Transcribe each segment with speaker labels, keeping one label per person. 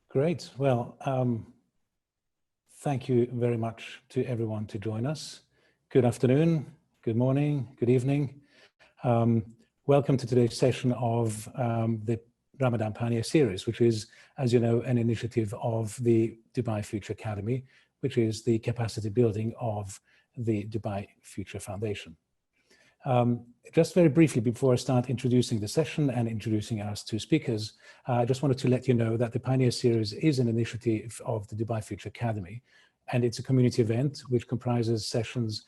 Speaker 1: Great. Well, thank you very much to everyone to join us. Good afternoon, good morning, good evening. Welcome to today's session of the Ramadan Pioneer Series, which is, as you know, an initiative of the Dubai Future Academy, which is the capacity building of the Dubai Future Foundation. Just very briefly, before I start introducing the session and introducing our two speakers, I just wanted to let you know that the Pioneer Series is an initiative of the Dubai Future Academy, and it's a community event which comprises sessions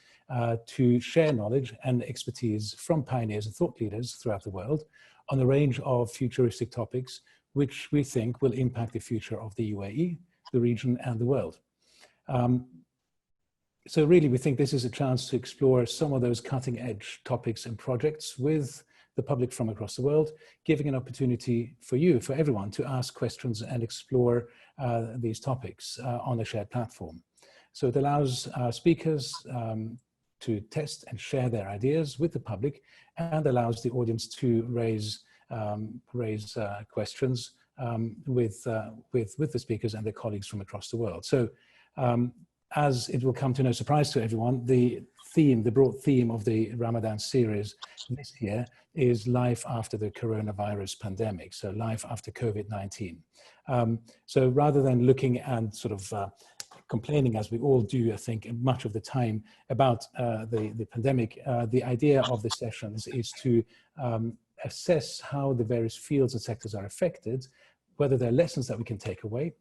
Speaker 1: to share knowledge and expertise from pioneers and thought leaders throughout the world on a range of futuristic topics, which we think will impact the future of the UAE, the region, and the world. So really, we think this is a chance to explore some of those cutting-edge topics and projects with the public from across the world, giving an opportunity for you, for everyone, to ask questions and explore these topics on a shared platform. So it allows our speakers to test and share their ideas with the public, and allows the audience to raise questions with the speakers and their colleagues from across the world. So as it will come to no surprise to everyone, the broad theme of the Ramadan series this year is life after the coronavirus pandemic, so life after COVID-19. So rather than looking and sort of complaining, as we all do, I think, much of the time about the pandemic, the idea of the sessions is to assess how the various fields and sectors are affected, whether there are lessons that we can take away,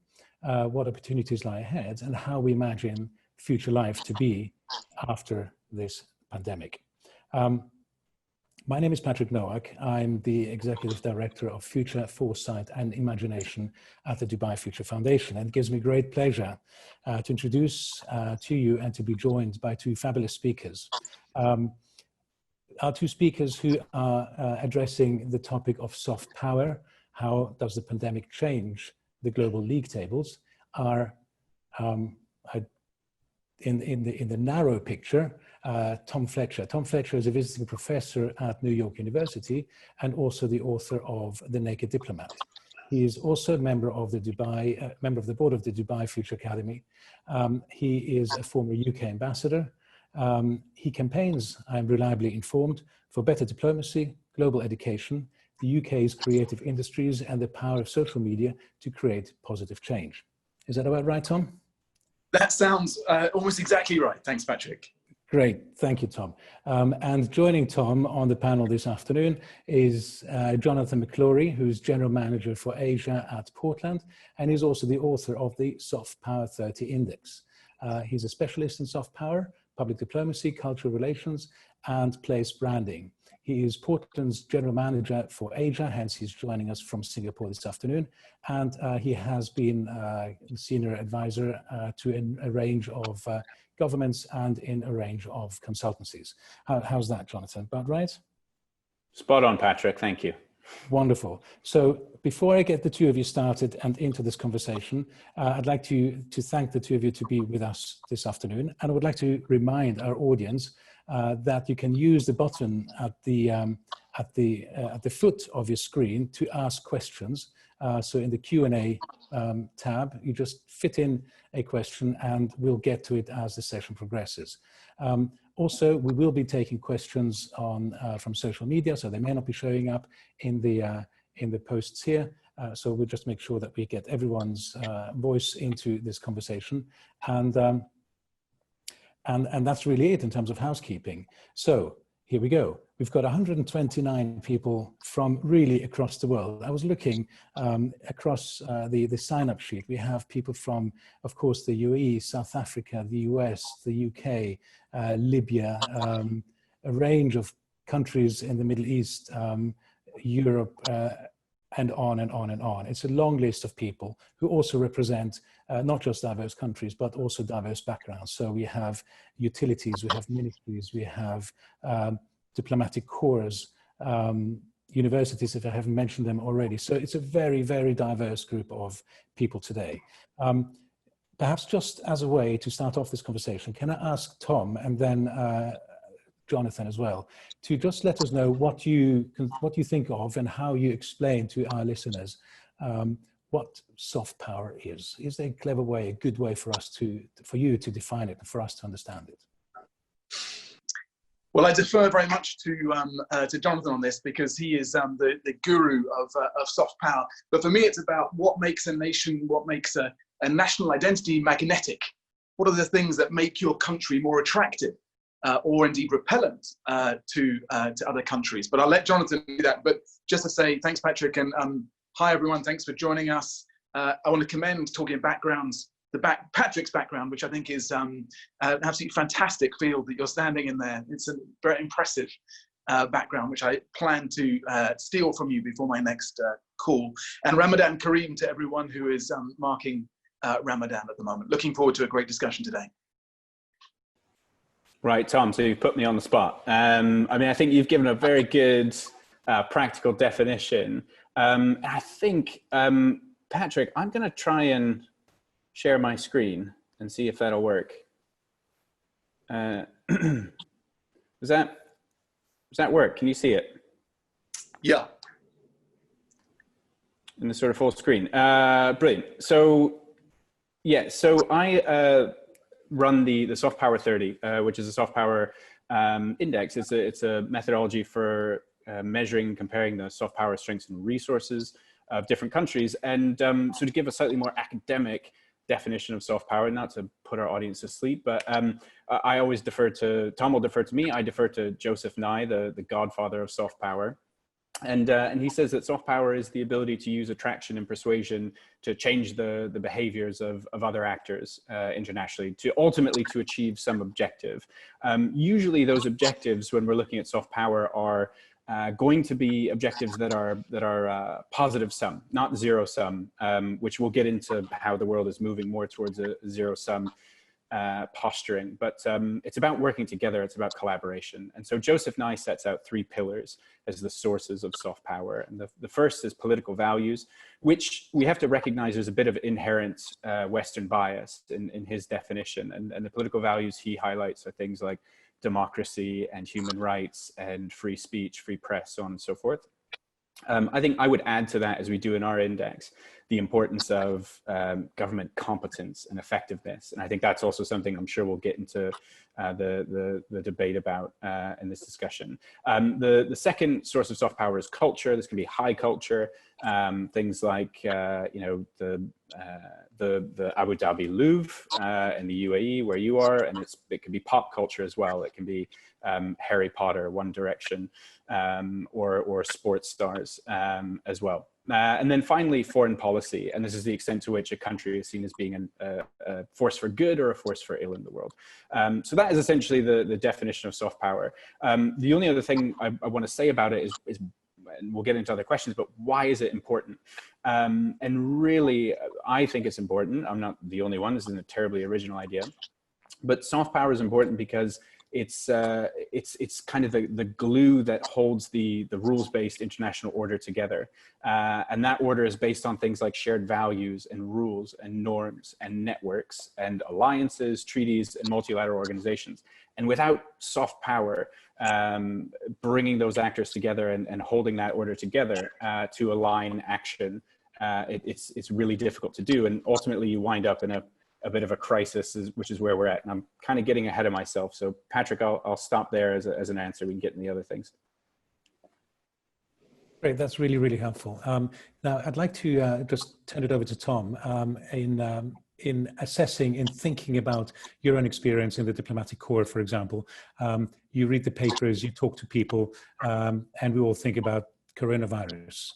Speaker 1: what opportunities lie ahead, and how we imagine future life to be after this pandemic. My name is Patrick Nowak. I'm the Executive Director of Future, Foresight and Imagination at the Dubai Future Foundation, and it gives me great pleasure to introduce to you and to be joined by two fabulous speakers. Our two speakers who are addressing the topic of soft power, how does the pandemic change the global league tables, are in the narrow picture, Tom Fletcher. Tom Fletcher is a visiting professor at New York University and also the author of The Naked Diplomat. He is also a member of the member of the board of the Dubai Future Academy. He is a former UK ambassador. He campaigns, I'm reliably informed, for better diplomacy, global education, the UK's creative industries, and the power of social media to create positive change. Is that about right, Tom?
Speaker 2: That sounds almost exactly right. Thanks, Patrick.
Speaker 1: Great. Thank you, Tom. And joining Tom on the panel this afternoon is Jonathan McClory, who's General Manager for Asia at Portland, and he's also the author of the Soft Power 30 Index. He's a specialist in soft power, public diplomacy, cultural relations, and place branding. He is Portland's General Manager for Asia, hence he's joining us from Singapore this afternoon. And he has been Senior Advisor to a range of governments and in a range of consultancies. How's that, Jonathan? About right?
Speaker 3: Spot on, Patrick. Thank you.
Speaker 1: Wonderful. So before I get the two of you started and into this conversation, I'd like to thank the two of you to be with us this afternoon. And I would like to remind our audience that you can use the button at the foot of your screen to ask questions. So in the Q&A tab, you just fit in a question and we'll get to it as the session progresses. Also, we will be taking questions from social media, so they may not be showing up in the posts here. So we'll just make sure that we get everyone's voice into this conversation, and that's really it in terms of housekeeping. So here we go. We've got 129 people from really across the world. I was looking across the sign-up sheet. We have people from, of course, the UAE, South Africa, the US, the UK, Libya, a range of countries in the Middle East, Europe, and on and on and on. It's a long list of people who also represent not just diverse countries, but also diverse backgrounds. So we have utilities, we have ministries, we have diplomatic corps, universities, if I haven't mentioned them already. So it's a very, very diverse group of people today. Perhaps just as a way to start off this conversation, can I ask Tom and then Jonathan as well, to just let us know what you think of and how you explain to our listeners what soft power is. Is there a clever way, a good way for you to define it and for us to understand it?
Speaker 2: Well, I defer very much to Jonathan on this, because he is the guru of soft power. But for me, it's about what makes a nation, what makes a national identity magnetic. What are the things that make your country more attractive or indeed repellent to other countries? But I'll let Jonathan do that. But just to say, thanks, Patrick, and hi, everyone. Thanks for joining us. I want to commend talking backgrounds. Patrick's background, which I think is an absolutely fantastic field that you're standing in there. It's a very impressive background, which I plan to steal from you before my next call. And Ramadan Kareem to everyone who is marking Ramadan at the moment. Looking forward to a great discussion today.
Speaker 3: Right, Tom, so you put me on the spot. I mean, I think you've given a very good practical definition. I think, Patrick, I'm going to try and share my screen and see if that'll work. Does that work? Can you see it?
Speaker 2: Yeah.
Speaker 3: In the sort of full screen. Brilliant. So, yeah, so I run the Soft Power 30, which is a soft power index. It's a methodology for measuring, comparing the soft power strengths and resources of different countries. And so to give a slightly more academic definition of soft power, not to put our audience to sleep, but I always defer to, Tom will defer to me, I defer to Joseph Nye, the godfather of soft power. And he says that soft power is the ability to use attraction and persuasion to change the behaviors of other actors internationally, to ultimately to achieve some objective. Usually those objectives, when we're looking at soft power, are going to be objectives that are positive sum, not zero sum, which we'll get into how the world is moving more towards a zero sum posturing. But it's about working together, it's about collaboration. And so Joseph Nye sets out 3 pillars as the sources of soft power. And the first is political values, which we have to recognize there's a bit of inherent Western bias in his definition. And the political values he highlights are things like democracy and human rights and free speech, free press, so on and so forth. I think I would add to that, as we do in our index, the importance of government competence and effectiveness. And I think that's also something I'm sure we'll get into the debate about in this discussion. The second source of soft power is culture. This can be high culture, things like you know, the Abu Dhabi Louvre in the UAE where you are, and it can be pop culture as well. It can be Harry Potter, One Direction, or sports stars as well. And then finally, foreign policy, and this is the extent to which a country is seen as being a force for good or a force for ill in the world. So that is essentially the definition of soft power. The only other thing I want to say about it is, and we'll get into other questions, but why is it important? And really, I think it's important. I'm not the only one. This isn't a terribly original idea, but soft power is important because it's kind of the glue that holds the rules-based international order together. And that order is based on things like shared values and rules and norms and networks and alliances, treaties, and multilateral organizations. And without soft power, bringing those actors together and holding that order together to align action, it's really difficult to do. And ultimately, you wind up in a bit of a crisis, which is where we're at. And I'm kind of getting ahead of myself. So Patrick, I'll stop there as an answer. We can get into the other things.
Speaker 1: Great, that's really, really helpful. Now, I'd like to just turn it over to Tom in assessing, in thinking about your own experience in the diplomatic corps, for example. You read the papers, you talk to people, and we all think about coronavirus.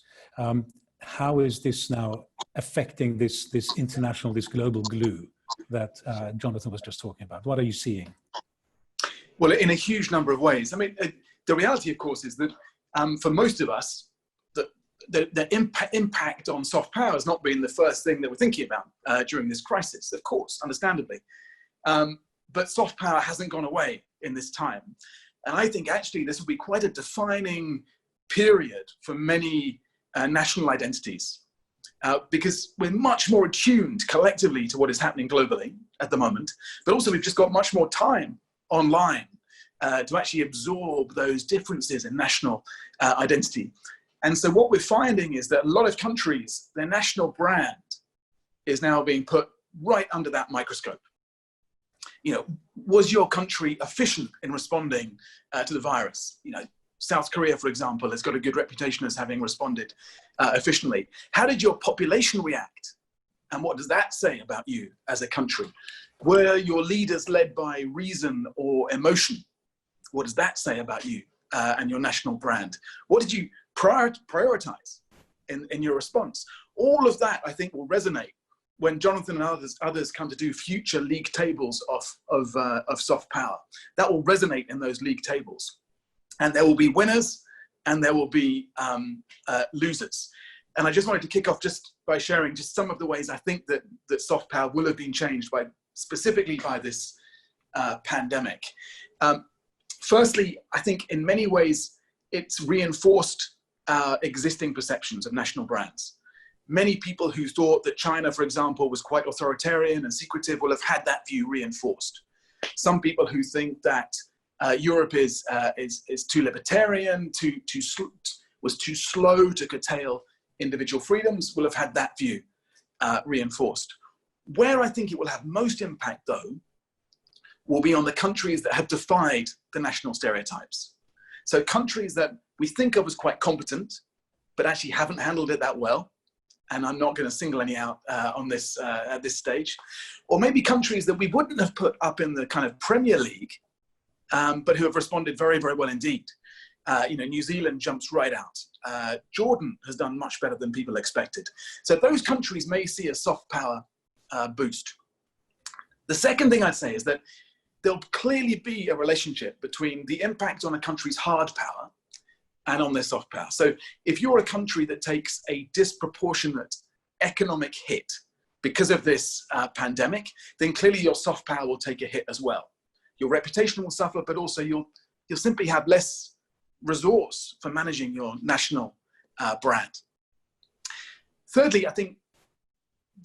Speaker 1: How is this now affecting this international, this global glue that Jonathan was just talking about? What are you seeing?
Speaker 2: Well, in a huge number of ways. I mean, the reality, of course, is that for most of us, the impact on soft power has not been the first thing that we're thinking about during this crisis, of course, understandably. But soft power hasn't gone away in this time. And I think actually this will be quite a defining period for many national identities. Because we're much more attuned collectively to what is happening globally at the moment, but also we've just got much more time online to actually absorb those differences in national identity. And so what we're finding is that a lot of countries, their national brand is now being put right under that microscope. You know, was your country efficient in responding to the virus? You know, South Korea, for example, has got a good reputation as having responded efficiently. How did your population react? And what does that say about you as a country? Were your leaders led by reason or emotion? What does that say about you and your national brand? What did you prioritize in your response? All of that, I think, will resonate when Jonathan and others come to do future league tables of soft power. That will resonate in those league tables. And there will be winners and there will be losers. And I just wanted to kick off just by sharing just some of the ways I think that soft power will have been changed specifically by this pandemic. Firstly, I think in many ways, it's reinforced existing perceptions of national brands. Many people who thought that China, for example, was quite authoritarian and secretive will have had that view reinforced. Some people who think that Europe is too libertarian, was too slow to curtail individual freedoms will have had that view reinforced. Where I think it will have most impact, though, will be on the countries that have defied the national stereotypes. So countries that we think of as quite competent, but actually haven't handled it that well. And I'm not going to single any out on this at this stage. Or maybe countries that we wouldn't have put up in the kind of Premier League, but who have responded very, very well indeed. You know, New Zealand jumps right out. Jordan has done much better than people expected. So those countries may see a soft power boost. The second thing I'd say is that there'll clearly be a relationship between the impact on a country's hard power and on their soft power. So if you're a country that takes a disproportionate economic hit because of this pandemic, then clearly your soft power will take a hit as well. Your reputation will suffer, but also you'll simply have less resource for managing your national brand. Thirdly, I think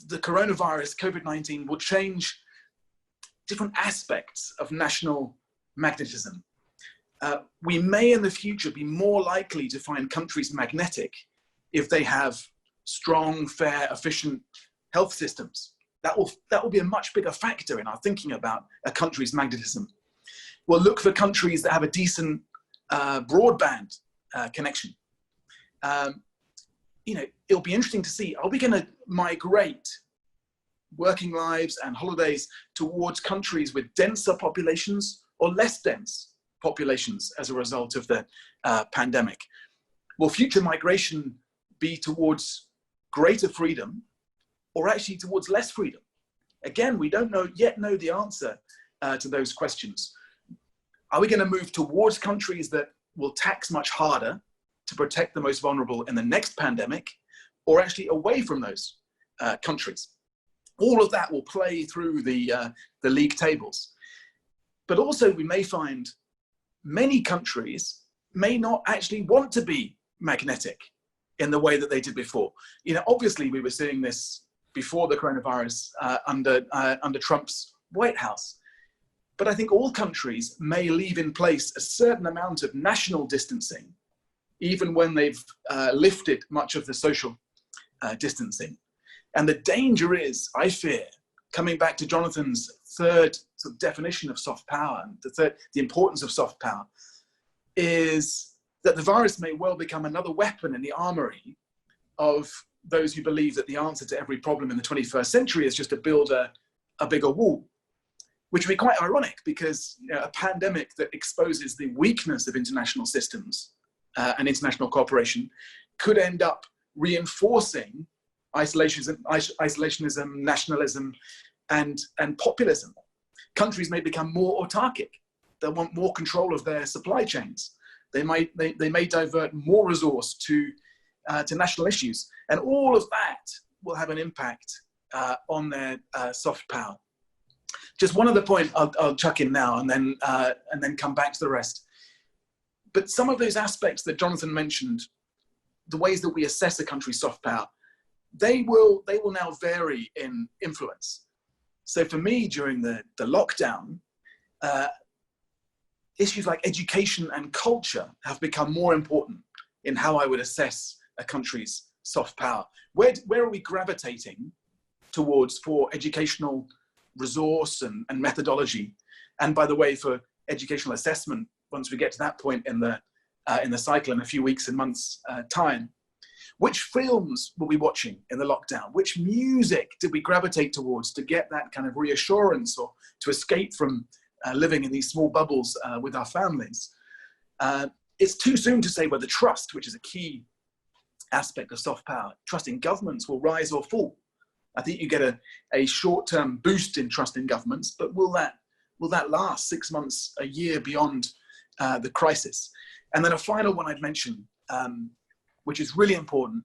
Speaker 2: the coronavirus, COVID-19, will change different aspects of national magnetism. We may in the future be more likely to find countries magnetic if they have strong, fair, efficient health systems. That will be a much bigger factor in our thinking about a country's magnetism. We'll look for countries that have a decent broadband connection. You know, it'll be interesting to see, are we going to migrate working lives and holidays towards countries with denser populations or less dense populations as a result of the pandemic? Will future migration be towards greater freedom or actually towards less freedom? Again, we don't yet know the answer to those questions. Are we going to move towards countries that will tax much harder to protect the most vulnerable in the next pandemic, or actually away from those countries? All of that will play through the league tables. But also we may find many countries may not actually want to be magnetic in the way that they did before. You know, obviously we were seeing this before the coronavirus under Trump's White House. But I think all countries may leave in place a certain amount of national distancing, even when they've lifted much of the social distancing. And the danger is, I fear, coming back to Jonathan's third sort of definition of soft power, and the importance of soft power, is that the virus may well become another weapon in the armory of those who believe that the answer to every problem in the 21st century is just to build a bigger wall, which would be quite ironic because, you know, a pandemic that exposes the weakness of international systems and international cooperation could end up reinforcing isolationism, nationalism, and populism. Countries may become more autarkic. They'll want more control of their supply chains. They may divert more resource to national issues, and all of that will have an impact on their soft power. Just one other point I'll chuck in now, and then come back to the rest. But some of those aspects that Jonathan mentioned, the ways that we assess a country's soft power, they will now vary in influence. So for me, during the lockdown, issues like education and culture have become more important in how I would assess a country's soft power. Where are we gravitating towards for educational resource and methodology? And by the way, for educational assessment, once we get to that point in the cycle in a few weeks and months' time, which films were we watching in the lockdown? Which music did we gravitate towards to get that kind of reassurance or to escape from living in these small bubbles with our families? It's too soon to say whether trust, which is a key aspect of soft power, trust in governments will rise or fall. I think you get a short-term boost in trust in governments, but will that last 6 months, a year beyond the crisis? And then a final one I'd mention, which is really important,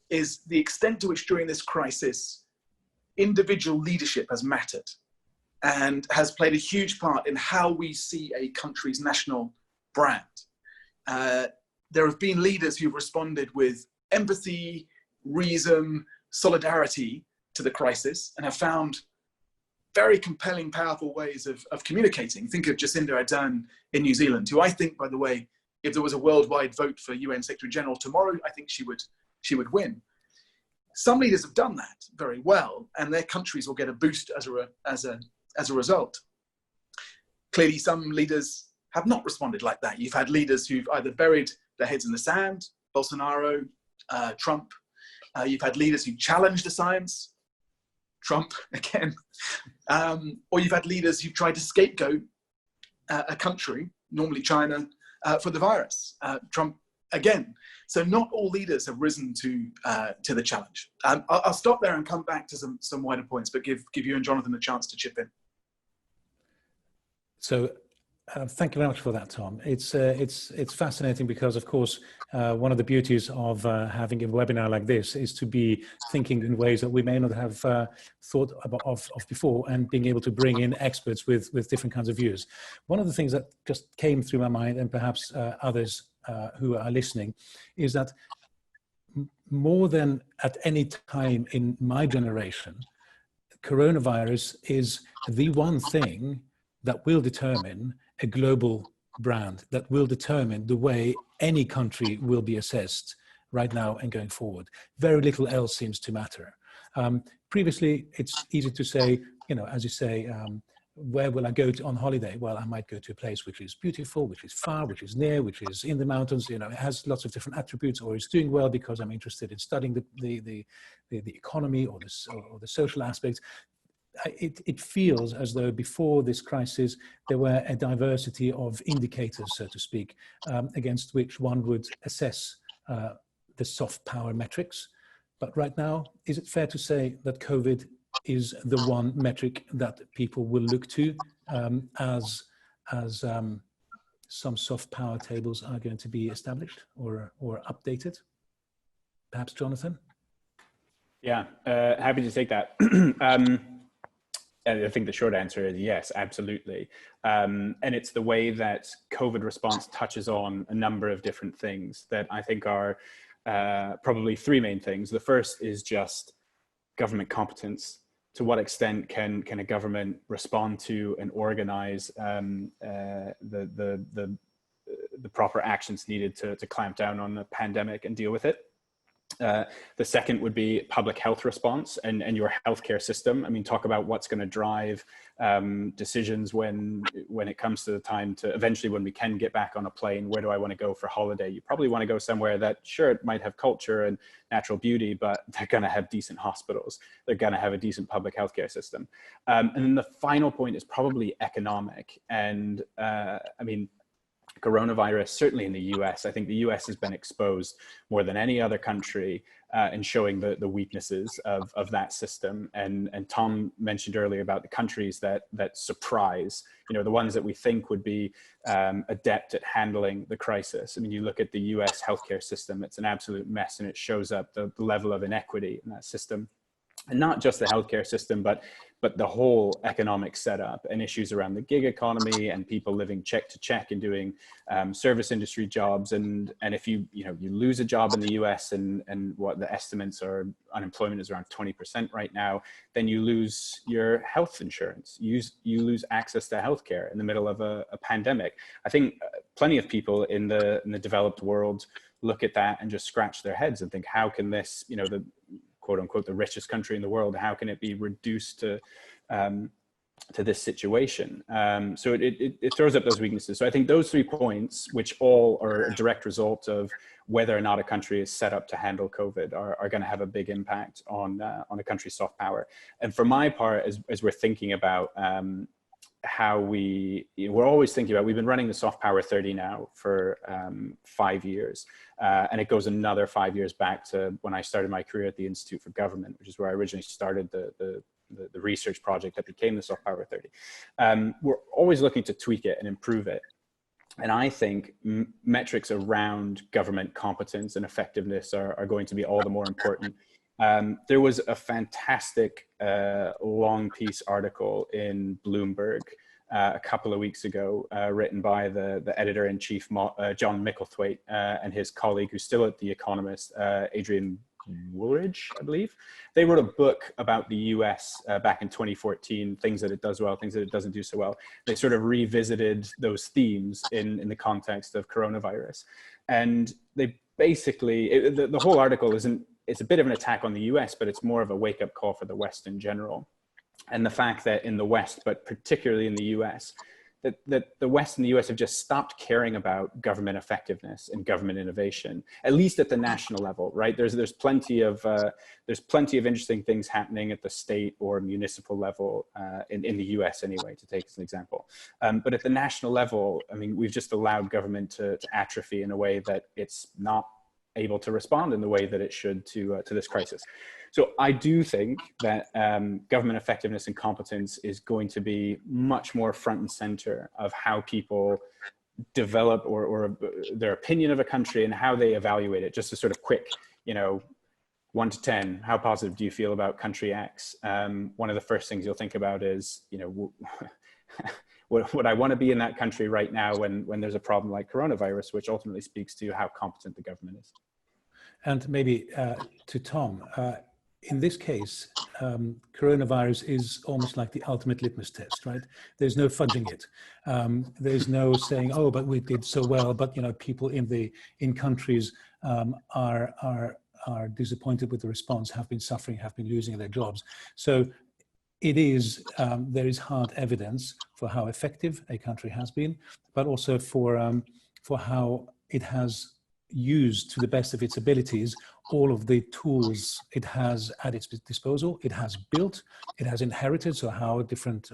Speaker 2: is the extent to which during this crisis, individual leadership has mattered and has played a huge part in how we see a country's national brand. There have been leaders who've responded with empathy, reason, solidarity to the crisis and have found very compelling, powerful ways of communicating. Think of Jacinda Ardern in New Zealand, who I think, by the way, if there was a worldwide vote for UN Secretary General tomorrow, I think she would win. Some leaders have done that very well, and their countries will get a boost as a result. Clearly, some leaders have not responded like that. You've had leaders who've either buried their heads in the sand, Bolsonaro, Trump. You've had leaders who challenged the science, Trump again. Or you've had leaders who've tried to scapegoat a country, normally China, for the virus, Trump again. So not all leaders have risen to the challenge. I'll stop there and come back to some wider points, but give you and Jonathan a chance to chip in.
Speaker 1: So thank you very much for that, Tom. It's fascinating because, of course, one of the beauties of having a webinar like this is to be thinking in ways that we may not have thought of before, and being able to bring in experts with different kinds of views. One of the things that just came through my mind, and perhaps others who are listening, is that more than at any time in my generation, coronavirus is the one thing that will determine a global brand, that will determine the way any country will be assessed right now and going forward. Very little else seems to matter. Previously, it's easy to say, as you say, where will I go on holiday? Well, I might go to a place which is beautiful, which is far, which is near, which is in the mountains. It has lots of different attributes, or is doing well because I'm interested in studying the economy or the social aspects. It feels as though before this crisis, there were a diversity of indicators, so to speak, against which one would assess the soft power metrics. But right now, is it fair to say that COVID is the one metric that people will look to as some soft power tables are going to be established or updated? Perhaps Jonathan?
Speaker 3: Yeah, happy to take that. I think the short answer is yes, absolutely. And it's the way that COVID response touches on a number of different things that I think are probably three main things. The first is just government competence. To what extent can a government respond to and organize the proper actions needed to clamp down on the pandemic and deal with it? The second would be public health response and your healthcare system. I mean, talk about what's going to drive decisions when it comes to the time to eventually, when we can get back on a plane, where do I want to go for holiday? You probably want to go somewhere that, sure, it might have culture and natural beauty, but they're going to have decent hospitals. They're going to have a decent public healthcare system. And then the final point is probably economic. And I mean, coronavirus, certainly in the US, I think the US has been exposed more than any other country in showing the weaknesses of that system. And Tom mentioned earlier about the countries that surprise, the ones that we think would be adept at handling the crisis. I mean, you look at the US healthcare system, it's an absolute mess, and it shows up the level of inequity in that system. And not just the healthcare system, but the whole economic setup and issues around the gig economy and people living check to check and doing service industry jobs. And if you lose a job in the US and what the estimates are, unemployment is around 20% right now, then you lose your health insurance. You lose access to healthcare in the middle of a pandemic. I think plenty of people in the developed world look at that and just scratch their heads and think, how can this, the quote unquote, the richest country in the world, how can it be reduced to this situation? So it throws up those weaknesses. So I think those 3 points, which all are a direct result of whether or not a country is set up to handle COVID, are going to have a big impact on a country's soft power. And for my part, as we're thinking about how we're always thinking about, we've been running the Soft Power 30 now for 5 years. And it goes another 5 years back to when I started my career at the Institute for Government, which is where I originally started the research project that became the Soft Power 30. We're always looking to tweak it and improve it. And I think metrics around government competence and effectiveness are going to be all the more important. There was a fantastic long piece article in Bloomberg a couple of weeks ago, written by the editor-in-chief, John Micklethwaite, and his colleague, who's still at The Economist, Adrian Woolridge, I believe. They wrote a book about the US back in 2014, things that it does well, things that it doesn't do so well. They sort of revisited those themes in the context of coronavirus. And they basically, the whole article it's a bit of an attack on the US, but it's more of a wake-up call for the West in general. And the fact that in the West, but particularly in the US, that the West and the US have just stopped caring about government effectiveness and government innovation, at least at the national level, right? There's plenty of interesting things happening at the state or municipal level in the US anyway, to take as an example. But at the national level, I mean, we've just allowed government to atrophy in a way that it's not able to respond in the way that it should to this crisis. So I do think that government effectiveness and competence is going to be much more front and center of how people develop or their opinion of a country and how they evaluate it. Just a sort of quick, 1 to 10, how positive do you feel about country X? One of the first things you'll think about is, would I want to be in that country right now when there's a problem like coronavirus, which ultimately speaks to how competent the government is.
Speaker 1: And maybe to Tom, in this case, coronavirus is almost like the ultimate litmus test, right? There's no fudging it. There's no saying, oh, but we did so well, but people in countries are disappointed with the response, have been suffering, have been losing their jobs. So it is, there is hard evidence for how effective a country has been, but also for how it has used to the best of its abilities all of the tools it has at its disposal. It has built, it has inherited, so how different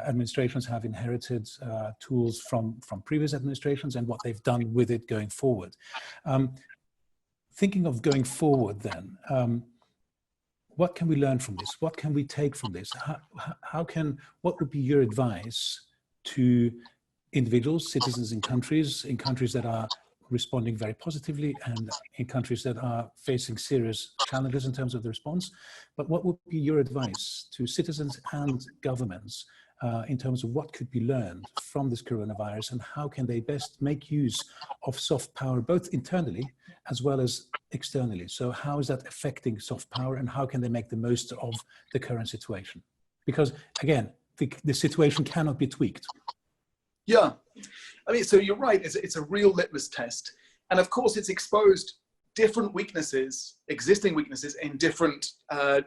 Speaker 1: administrations have inherited tools from previous administrations and what they've done with it going forward. Thinking of going forward then, what can we learn from this? What can we take from this? What would be your advice to individuals, citizens in countries that are responding very positively and in countries that are facing serious challenges in terms of the response? But what would be your advice to citizens and governments in terms of what could be learned from this coronavirus and how can they best make use of soft power, both internally as well as externally? So how is that affecting soft power and how can they make the most of the current situation? Because again, the situation cannot be tweaked.
Speaker 2: Yeah, I mean, so you're right, it's a real litmus test. And of course, it's exposed different weaknesses, existing weaknesses in different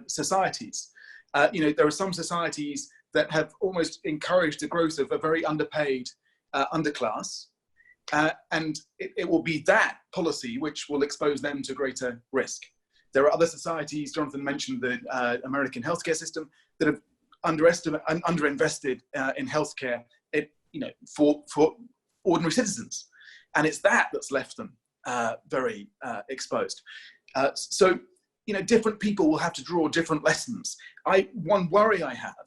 Speaker 2: societies. There are some societies that have almost encouraged the growth of a very underpaid underclass. And it will be that policy which will expose them to greater risk. There are other societies, Jonathan mentioned the American healthcare system, that have underinvested in healthcare for ordinary citizens. And it's that's left them very exposed. So, different people will have to draw different lessons. One worry I have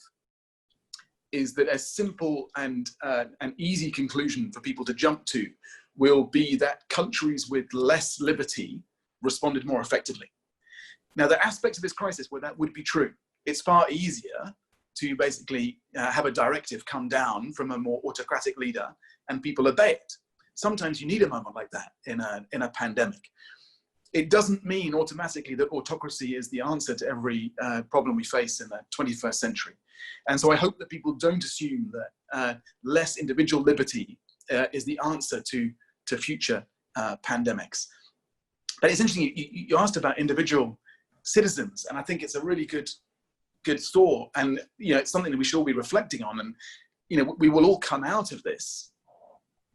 Speaker 2: is that a simple and an easy conclusion for people to jump to will be that countries with less liberty responded more effectively. Now, there are aspects of this crisis where that would be true. It's far easier to basically have a directive come down from a more autocratic leader and people obey it. Sometimes you need a moment like that in a pandemic. It doesn't mean automatically that autocracy is the answer to every problem we face in the 21st century. And so I hope that people don't assume that less individual liberty is the answer to future pandemics. But it's interesting, you asked about individual citizens, and I think it's a really good thought, and it's something that we should all be reflecting on. And we will all come out of this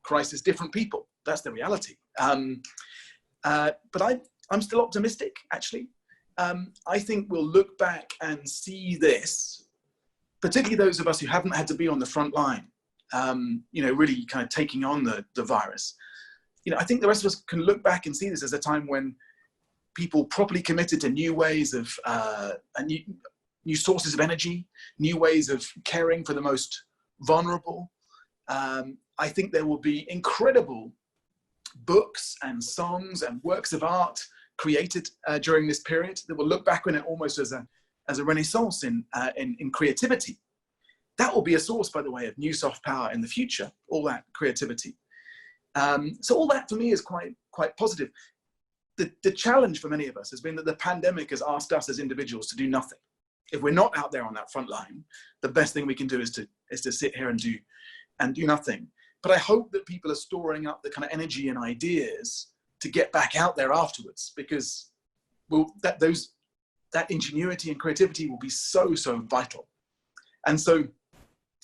Speaker 2: crisis different people. That's the reality. But I'm still optimistic, actually. I think we'll look back and see this, particularly those of us who haven't had to be on the front line, really kind of taking on the virus. I think the rest of us can look back and see this as a time when people properly committed to new ways of, new sources of energy, new ways of caring for the most vulnerable. I think there will be incredible books and songs and works of art created during this period that will look back on it almost as a renaissance in creativity. That will be a source, by the way, of new soft power in the future, all that creativity. So all that for me is quite positive. The challenge for many of us has been that the pandemic has asked us as individuals to do nothing. If we're not out there on that front line, the best thing we can do is to sit here and do nothing. But I hope that people are storing up the kind of energy and ideas to get back out there afterwards, because that ingenuity and creativity will be so vital. And so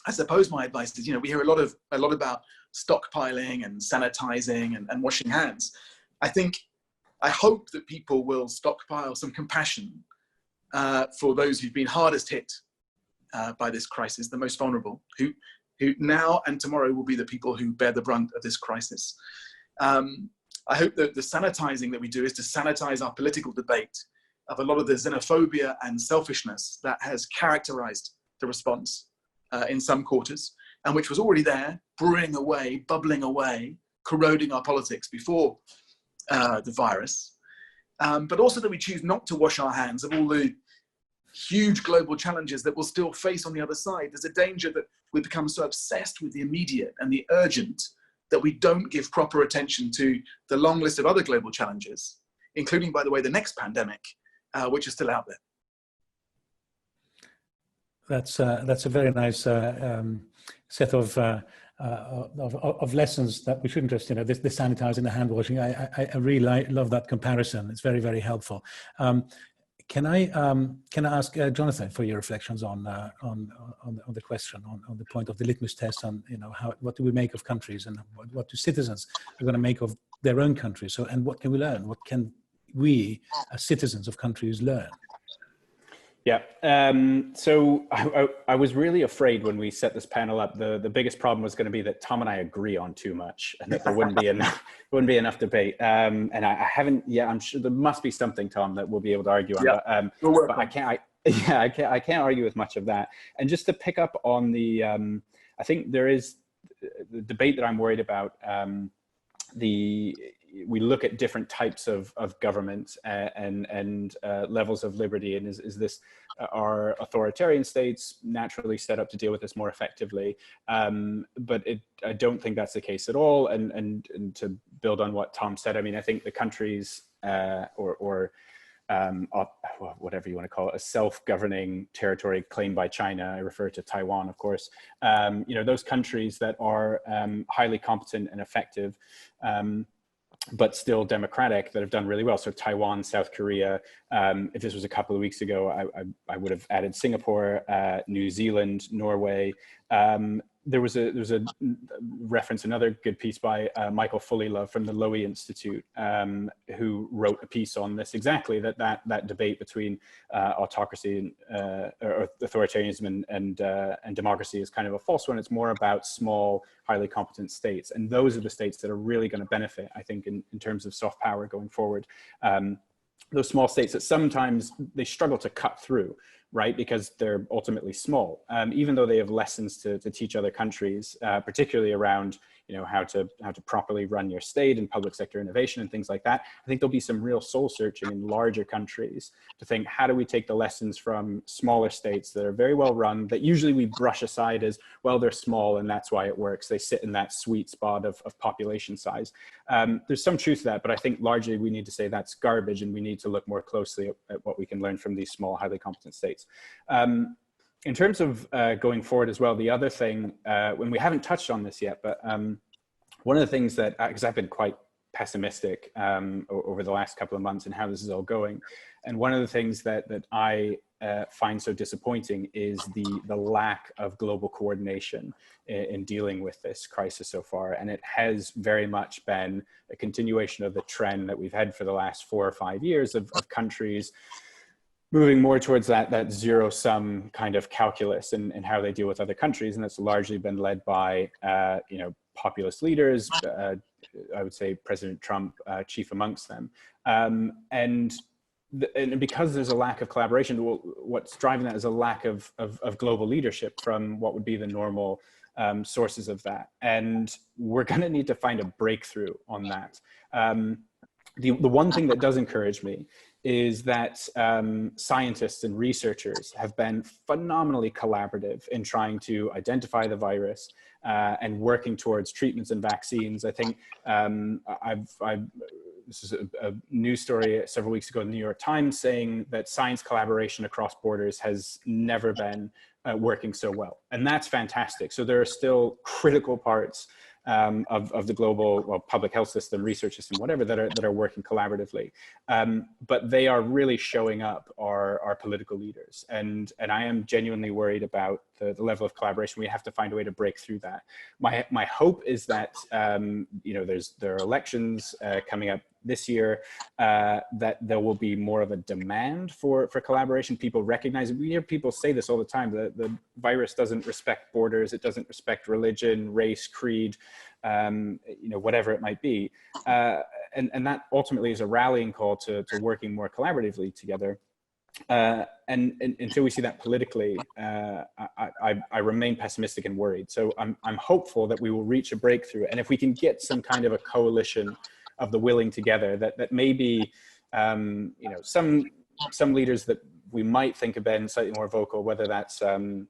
Speaker 2: I suppose my advice is, we hear a lot about stockpiling and sanitizing and washing hands. I hope that people will stockpile some compassion for those who've been hardest hit by this crisis, the most vulnerable, who now and tomorrow will be the people who bear the brunt of this crisis. I hope that the sanitizing that we do is to sanitize our political debate of a lot of the xenophobia and selfishness that has characterized the response in some quarters, and which was already there, brewing away, bubbling away, corroding our politics before the virus. But also that we choose not to wash our hands of all the huge global challenges that we'll still face on the other side. There's a danger that we become so obsessed with the immediate and the urgent that we don't give proper attention to the long list of other global challenges, including, by the way, the next pandemic, which is still out there. That's
Speaker 1: a very nice set of lessons that we shouldn't just, the sanitizing, the hand washing. I really love that comparison. It's very helpful. Can I ask Jonathan for your reflections on the question, on the point of the litmus test, on what do we make of countries, and what do citizens are going to make of their own countries? So, and what can we learn? What can we as citizens of countries learn?
Speaker 3: Yeah, so I was really afraid when we set this panel up. The biggest problem was going to be that Tom and I agree on too much, and that there wouldn't be enough debate. And I haven't yet. I'm sure there must be something, Tom, that we'll be able to argue on.
Speaker 2: Yeah,
Speaker 3: but I can't argue with much of that. And just to pick up on the, I think there is the debate that I'm worried about. We look at different types of government and levels of liberty, and is this, are authoritarian states naturally set up to deal with this more effectively? But I don't think that's the case at all. And to build on what Tom said, I mean, I think the countries or whatever you want to call it, a self-governing territory claimed by China, I refer to Taiwan, of course, those countries that are highly competent and effective, but still democratic, that have done really well. So Taiwan, South Korea, if this was a couple of weeks ago, I would have added Singapore, New Zealand, Norway. There was a reference, another good piece by Michael Fullilove from the Lowy Institute, who wrote a piece on this exactly, that debate between autocracy or authoritarianism and democracy is kind of a false one. It's more about small, highly competent states, and those are the states that are really going to benefit, I think, in terms of soft power going forward. Those small states that sometimes they struggle to cut through, right? Because they're ultimately small, even though they have lessons to teach other countries, particularly around, you know, how to properly run your state and public sector innovation and things like that. I think there'll be some real soul searching in larger countries to think, how do we take the lessons from smaller states that are very well run, that usually we brush aside as, well, they're small and that's why it works. They sit in that sweet spot of population size. There's some truth to that, but I think largely we need to say that's garbage, and we need to look more closely at what we can learn from these small, highly competent states. In terms of going forward as well, the other thing, when we haven't touched on this yet, but one of the things that, because I've been quite pessimistic over the last couple of months and how this is all going, and one of the things that I find so disappointing is the lack of global coordination in dealing with this crisis so far. And it has very much been a continuation of the trend that we've had for the last 4 or 5 years of countries moving more towards that zero-sum kind of calculus and how they deal with other countries. And it's largely been led by, you know, populist leaders, I would say President Trump, chief amongst them. And because there's a lack of collaboration, what's driving that is a lack of global leadership from what would be the normal sources of that. And we're going to need to find a breakthrough on that. The one thing that does encourage me is that scientists and researchers have been phenomenally collaborative in trying to identify the virus and working towards treatments and vaccines. I think this is a news story several weeks ago in the New York Times saying that science collaboration across borders has never been working so well. And that's fantastic. So there are still critical parts of the global public health system, research system, whatever, that are working collaboratively. But they are really showing up our political leaders. And I am genuinely worried about the level of collaboration. We have to find a way to break through that. My hope is that, you know, there are elections coming up this year, that there will be more of a demand for collaboration. People recognize it. We hear people say this all the time, that the virus doesn't respect borders, it doesn't respect religion, race, creed, you know, whatever it might be. And that ultimately is a rallying call to working more collaboratively together. And until we see that politically, I remain pessimistic and worried. So I'm hopeful that we will reach a breakthrough. And if we can get some kind of a coalition of the willing together, that maybe, you know, some leaders that we might think have been slightly more vocal, whether that's the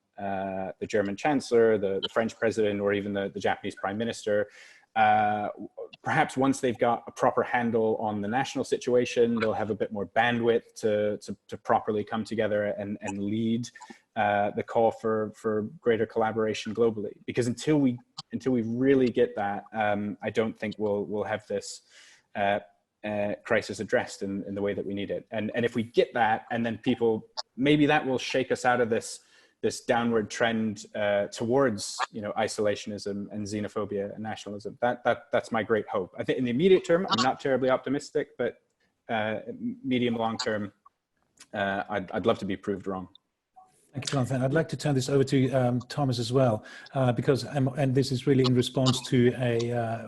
Speaker 3: German Chancellor, the French President, or even the Japanese Prime Minister, perhaps once they've got a proper handle on the national situation, they'll have a bit more bandwidth to properly come together and lead the call for greater collaboration globally. Because until we really get that, I don't think we'll have this crisis addressed in the way that we need it. And if we get that, and then people, maybe that will shake us out of this downward trend towards, you know, isolationism and xenophobia and nationalism. That's my great hope. I think in the immediate term, I'm not terribly optimistic, but medium long term, I'd love to be proved wrong.
Speaker 1: Thank you, Jonathan. I'd like to turn this over to Thomas as well, because, and this is really in response to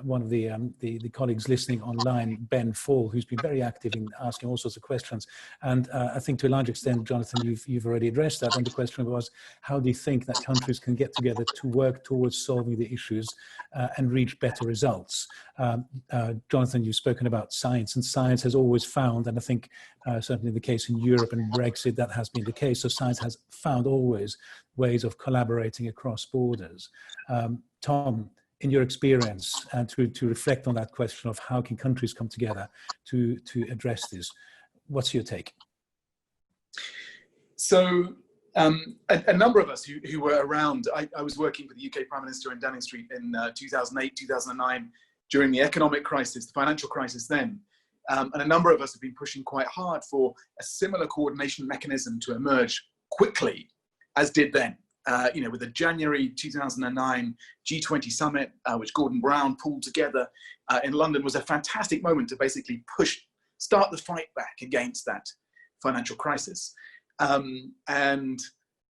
Speaker 1: one of the colleagues listening online, Ben Fall, who's been very active in asking all sorts of questions. And I think to a large extent, Jonathan, you've already addressed that. And the question was, how do you think that countries can get together to work towards solving the issues and reach better results? Jonathan, you've spoken about science, and science has always found, and I think certainly the case in Europe and Brexit, that has been the case. So science has found always ways of collaborating across borders. Tom, in your experience, and to reflect on that question of how can countries come together to address this, what's your take?
Speaker 2: So a number of us who were around, I was working for the UK Prime Minister in Downing Street in 2008, 2009, during the economic crisis, the financial crisis then. And a number of us have been pushing quite hard for a similar coordination mechanism to emerge quickly, as did then. You know, with the January 2009 G20 summit, which Gordon Brown pulled together in London, was a fantastic moment to basically start the fight back against that financial crisis. And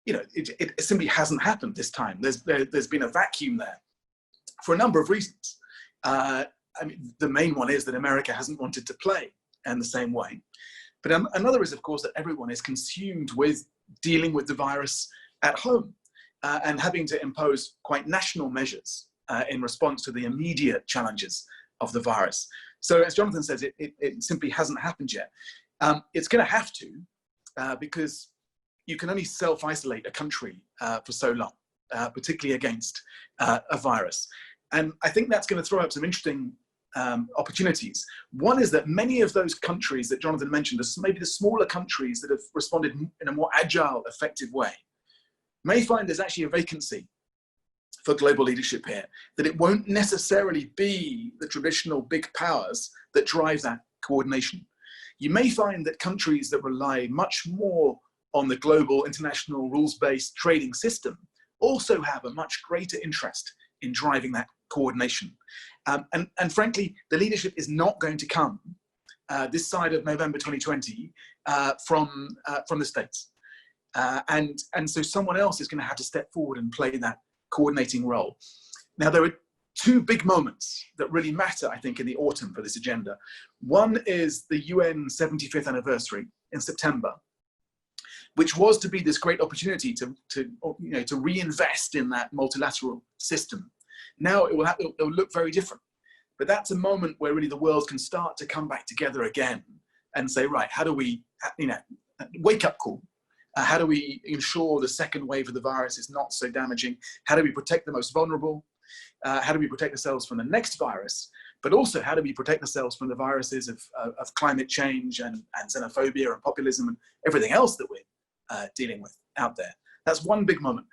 Speaker 2: you know, it simply hasn't happened this time. There's been a vacuum there for a number of reasons. I mean, the main one is that America hasn't wanted to play in the same way. But another is, of course, that everyone is consumed with dealing with the virus at home and having to impose quite national measures in response to the immediate challenges of the virus. So as Jonathan says, it simply hasn't happened yet. It's going to have to, because you can only self-isolate a country for so long, particularly against a virus. And I think that's going to throw up some interesting opportunities. One is that many of those countries that Jonathan mentioned, maybe the smaller countries that have responded in a more agile, effective way, may find there's actually a vacancy for global leadership here, that it won't necessarily be the traditional big powers that drive that coordination. You may find that countries that rely much more on the global international rules-based trading system also have a much greater interest in driving that coordination. And frankly, the leadership is not going to come this side of November 2020 from the States. And so someone else is going to have to step forward and play that coordinating role. Now, there are two big moments that really matter, I think, in the autumn for this agenda. One is the UN 75th anniversary in September, which was to be this great opportunity to reinvest in that multilateral system. Now it will look very different, but that's a moment where really the world can start to come back together again and say, right, how do we, wake up call? How do we ensure the second wave of the virus is not so damaging? How do we protect the most vulnerable? How do we protect ourselves from the next virus? But also, how do we protect ourselves from the viruses of climate change and xenophobia and populism and everything else that we're dealing with out there? That's one big moment.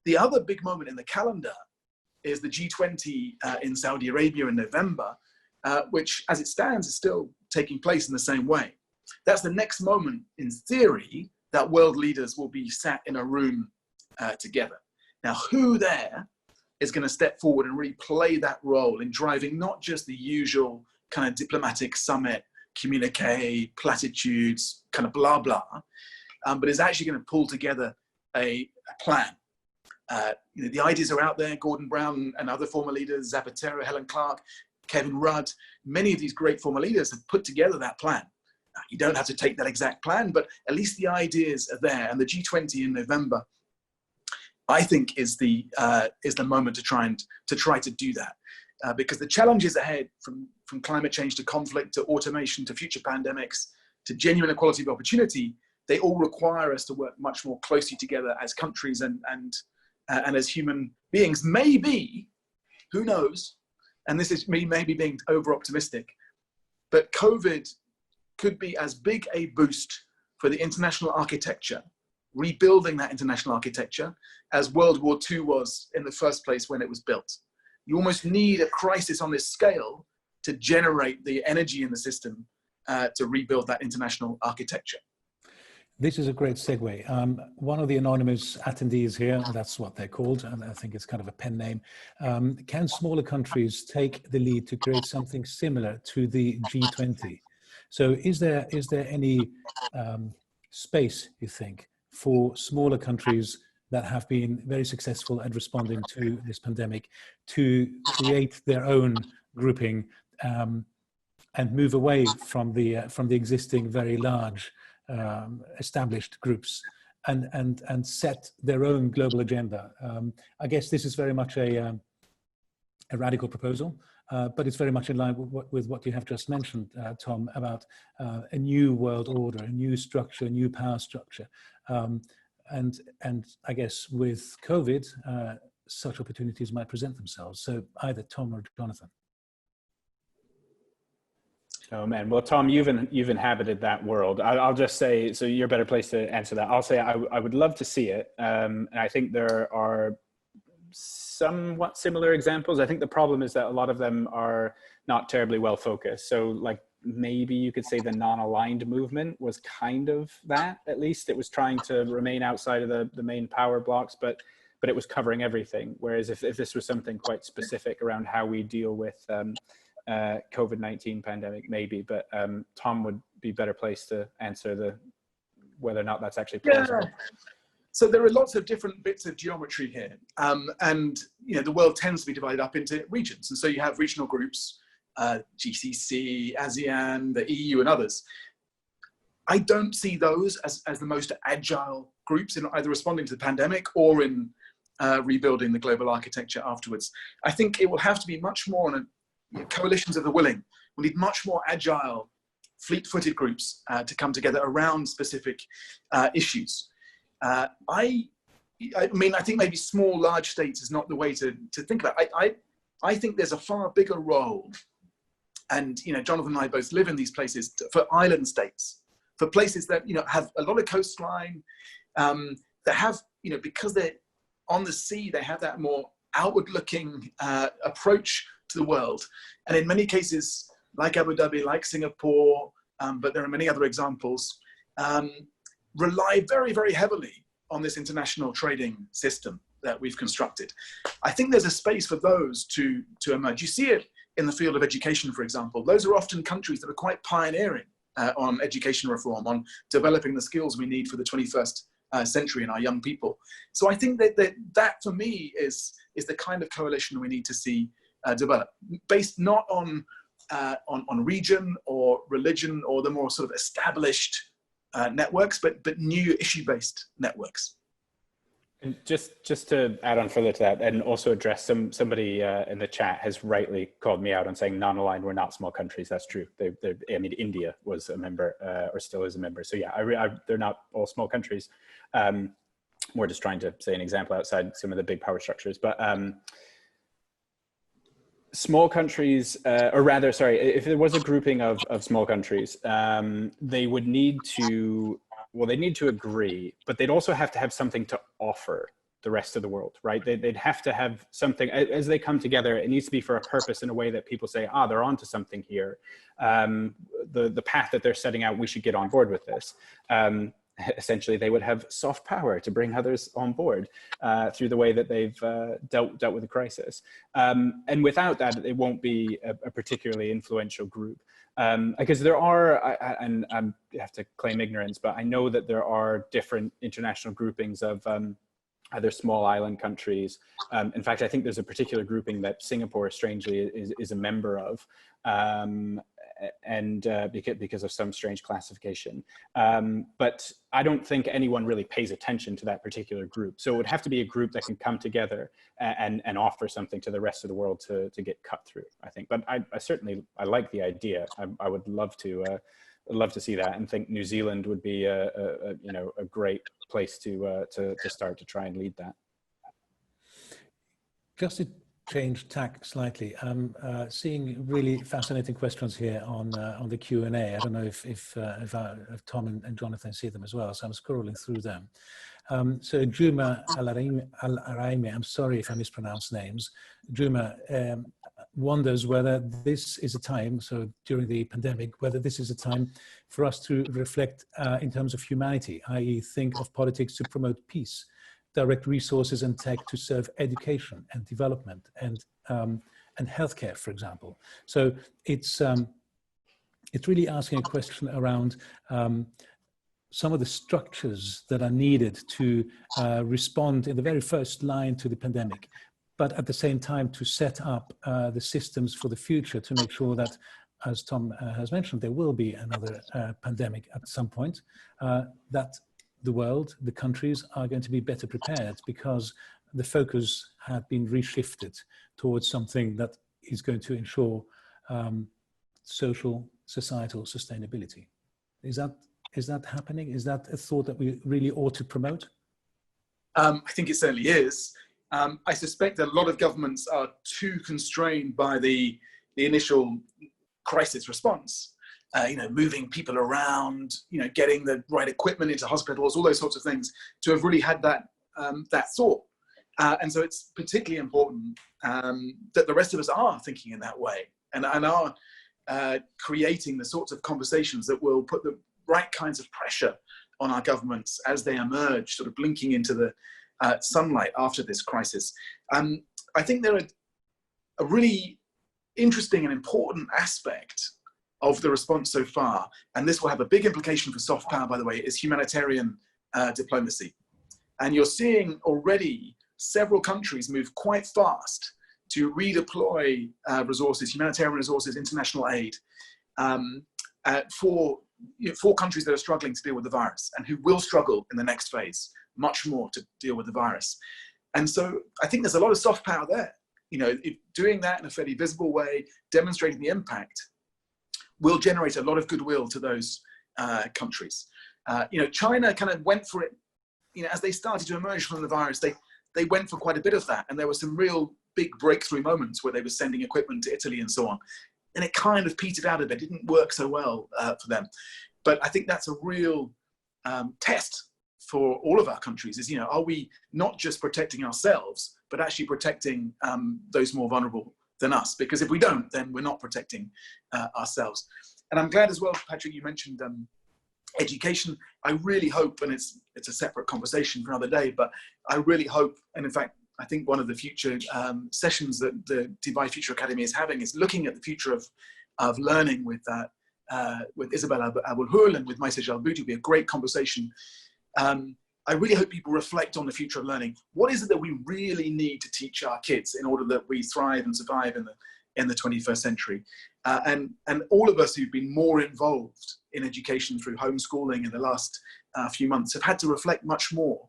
Speaker 2: The other big moment in the calendar is the G20 in Saudi Arabia in November, which as it stands is still taking place in the same way. That's the next moment, in theory, that world leaders will be sat in a room together. Now, who there is going to step forward and really play that role in driving not just the usual kind of diplomatic summit, communique, platitudes, kind of blah, blah, but is actually going to pull together a plan. The ideas are out there. Gordon Brown and other former leaders, Zapatero, Helen Clark, Kevin Rudd, many of these great former leaders have put together that plan. You don't have to take that exact plan, but at least the ideas are there. And the G20 in November, I think, is the moment to try to do that, because the challenges ahead, from climate change to conflict to automation to future pandemics to genuine equality of opportunity, they all require us to work much more closely together as countries and as human beings. Maybe, who knows? And this is me maybe being over optimistic, but COVID could be as big a boost for the international architecture, rebuilding that international architecture, as World War II was in the first place when it was built. You almost need a crisis on this scale to generate the energy in the system to rebuild that international architecture.
Speaker 1: This is a great segue. One of the anonymous attendees here, that's what they're called, and I think it's kind of a pen name. Can smaller countries take the lead to create something similar to the G20? So is there any space, you think, for smaller countries that have been very successful at responding to this pandemic to create their own grouping and move away from the existing very large established groups and set their own global agenda? I guess this is very much a radical proposal. But it's very much in line with what you have just mentioned, Tom, about a new world order, a new structure, a new power structure. And I guess with COVID, such opportunities might present themselves. So either Tom or Jonathan.
Speaker 3: Oh man, well, Tom, you've inhabited that world. I'll just say, so you're a better place to answer that. I'll say I would love to see it. And I think there are somewhat similar examples. I think the problem is that a lot of them are not terribly well focused. So like maybe you could say the non-aligned movement was kind of that, at least. It was trying to remain outside of the main power blocks, but it was covering everything. Whereas if this was something quite specific around how we deal with COVID-19 pandemic, maybe, but Tom would be better placed to answer whether or not that's actually plausible.
Speaker 2: Yeah. So there are lots of different bits of geometry here, and the world tends to be divided up into regions, and so you have regional groups, GCC, ASEAN, the EU, and others. I don't see those as the most agile groups in either responding to the pandemic or in rebuilding the global architecture afterwards. I think it will have to be much more on coalitions of the willing. We need much more agile, fleet-footed groups to come together around specific issues. I mean, I think maybe small, large states is not the way to think about it. I think there's a far bigger role, and Jonathan and I both live in these places, for island states, for places that have a lot of coastline, that have because they're on the sea, they have that more outward-looking approach to the world, and in many cases, like Abu Dhabi, like Singapore, but there are many other examples, rely very, very heavily on this international trading system that we've constructed. I think there's a space for those to emerge. You see it in the field of education, for example. Those are often countries that are quite pioneering on education reform, on developing the skills we need for the 21st century in our young people. So I think that for me is the kind of coalition we need to see develop, based not on region or religion or the more sort of established networks, but new issue-based networks.
Speaker 3: And just to add on further to that, and also address somebody in the chat has rightly called me out on saying non-aligned were not small countries. That's true. I mean, India was a member or still is a member. So yeah, they're not all small countries. We're just trying to say an example outside some of the big power structures, but small countries, or rather, sorry, if there was a grouping of small countries, they would need to, well, they need to agree, but they'd also have to have something to offer the rest of the world, right? They'd have to have something, as they come together, it needs to be for a purpose in a way that people say, they're onto something here. The path that they're setting out, we should get on board with this. Essentially, they would have soft power to bring others on board through the way that they've dealt with the crisis. And without that, it won't be a particularly influential group. Because there are, and I have to claim ignorance, but I know that there are different international groupings of other small island countries. In fact, I think there's a particular grouping that Singapore, strangely, is a member of. And because of some strange classification. But I don't think anyone really pays attention to that particular group. So it would have to be a group that can come together and offer something to the rest of the world to get cut through, I think. But I certainly like the idea. I would love to see that, and think New Zealand would be a great place to start to try and lead that.
Speaker 1: Just to change tack slightly, I'm seeing really fascinating questions here on the Q&A. I don't know if Tom and Jonathan see them as well, so I'm scrolling through them. So Juma Al-Araimi, I'm sorry if I mispronounce names. Juma wonders whether this is a time, so during the pandemic, whether this is a time for us to reflect in terms of humanity, i.e. think of politics to promote peace, direct resources and tech to serve education and development and healthcare, for example. So it's really asking a question around some of the structures that are needed to respond in the very first line to the pandemic, but at the same time to set up the systems for the future to make sure that, as Tom has mentioned, there will be another pandemic at some point, that the world, the countries are going to be better prepared because the focus had been reshifted towards something that is going to ensure social, societal sustainability. Is that happening? Is that a thought that we really ought to promote?
Speaker 2: I think it certainly is. I suspect that a lot of governments are too constrained by the initial crisis response. Moving people around, getting the right equipment into hospitals, all those sorts of things, to have really had that thought. And so it's particularly important that the rest of us are thinking in that way and are creating the sorts of conversations that will put the right kinds of pressure on our governments as they emerge, sort of blinking into the sunlight after this crisis. I think there are a really interesting and important aspect of the response so far, and this will have a big implication for soft power, by the way, is humanitarian diplomacy. And you're seeing already several countries move quite fast to redeploy resources, humanitarian resources, international aid for countries that are struggling to deal with the virus and who will struggle in the next phase much more to deal with the virus. And so I think there's a lot of soft power there. You know, doing that in a fairly visible way, demonstrating the impact, will generate a lot of goodwill to those countries. You know, China kind of went for it, you know, as they started to emerge from the virus, they went for quite a bit of that. And there were some real big breakthrough moments where they were sending equipment to Italy and so on. And it kind of petered out a bit. It didn't work so well for them. But I think that's a real test for all of our countries is, you know, are we not just protecting ourselves, but actually protecting those more vulnerable than us? Because if we don't, then we're not protecting ourselves. And I'm glad as well, Patrick, you mentioned education. I really hope, and it's a separate conversation for another day, but I really hope, and in fact, I think one of the future sessions that the Dubai Future Academy is having is looking at the future of learning with Isabel Abul-Hul and with Maisa Jalbout. It'll be a great conversation. I really hope people reflect on the future of learning. What is it that we really need to teach our kids in order that we thrive and survive in the 21st century? And all of us who've been more involved in education through homeschooling in the last few months have had to reflect much more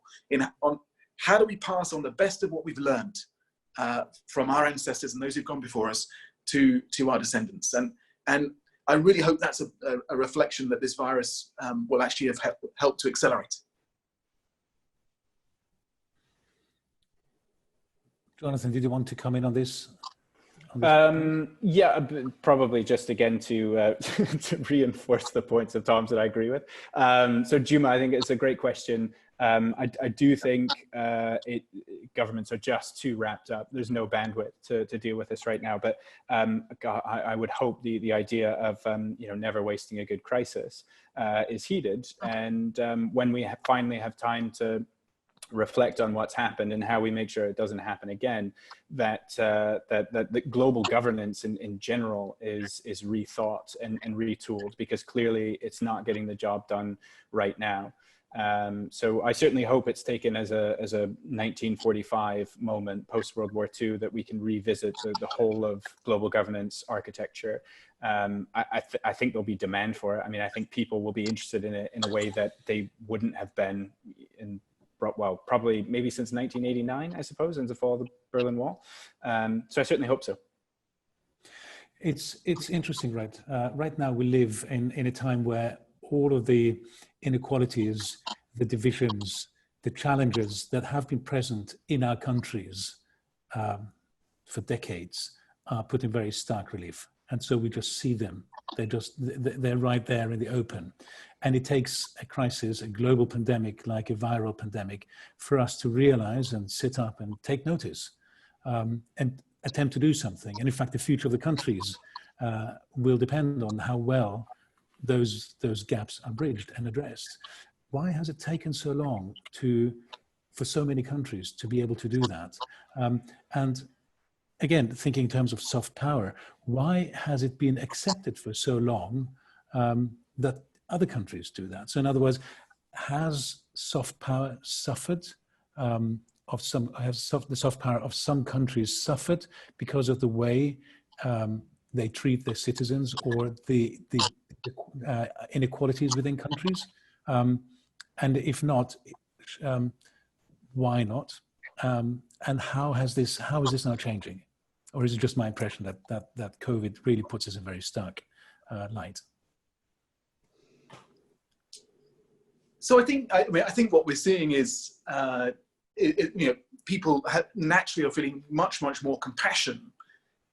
Speaker 2: on how do we pass on the best of what we've learned from our ancestors and those who've gone before us to our descendants. And I really hope that's a reflection that this virus will actually have helped to accelerate.
Speaker 1: Jonathan, did you want to come in on this?
Speaker 3: Yeah, probably just again to reinforce the points of Tom's that I agree with. So Juma, I think it's a great question. I do think governments are just too wrapped up. There's no bandwidth to deal with this right now. But I would hope the idea of you know, never wasting a good crisis is heeded. And when we finally have time to reflect on what's happened and how we make sure it doesn't happen again, that the global governance in general is rethought and retooled, because clearly it's not getting the job done right now. So I certainly hope it's taken as a 1945 moment post World War II, that we can revisit the whole of global governance architecture. I think there'll be demand for it. I mean, I think people will be interested in it in a way that they wouldn't have been well, probably maybe since 1989, I suppose, since the fall of the Berlin Wall. So I certainly hope so.
Speaker 1: It's interesting, right? Right now we live in a time where all of the inequalities, the divisions, the challenges that have been present in our countries for decades are put in very stark relief. And so we just see them. They're right there in the open. And it takes a crisis, a global pandemic, like a viral pandemic, for us to realize and sit up and take notice and attempt to do something. And in fact, the future of the countries will depend on how well those gaps are bridged and addressed. Why has it taken so long for so many countries to be able to do that? And again, thinking in terms of soft power, why has it been accepted for so long that other countries do that? So in other words, has soft power suffered the soft power of some countries suffered because of the way they treat their citizens, or the inequalities within countries? And if not, why not? And how is this now changing? Or is it just my impression that COVID really puts us in very stark light?
Speaker 2: So I think what we're seeing is, you know, people naturally are feeling much more compassion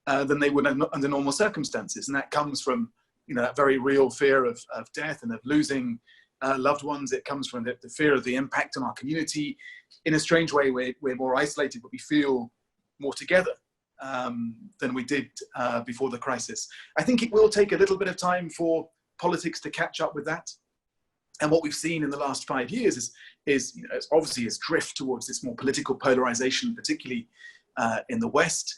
Speaker 2: than they would under normal circumstances, and that comes from, you know, that very real fear of death and of losing loved ones. It comes from the fear of the impact on our community. In a strange way, we're more isolated, but we feel more together than we did before the crisis. I think it will take a little bit of time for politics to catch up with that. And what we've seen in the last 5 years is, you know, obviously is drift towards this more political polarization, particularly in the West.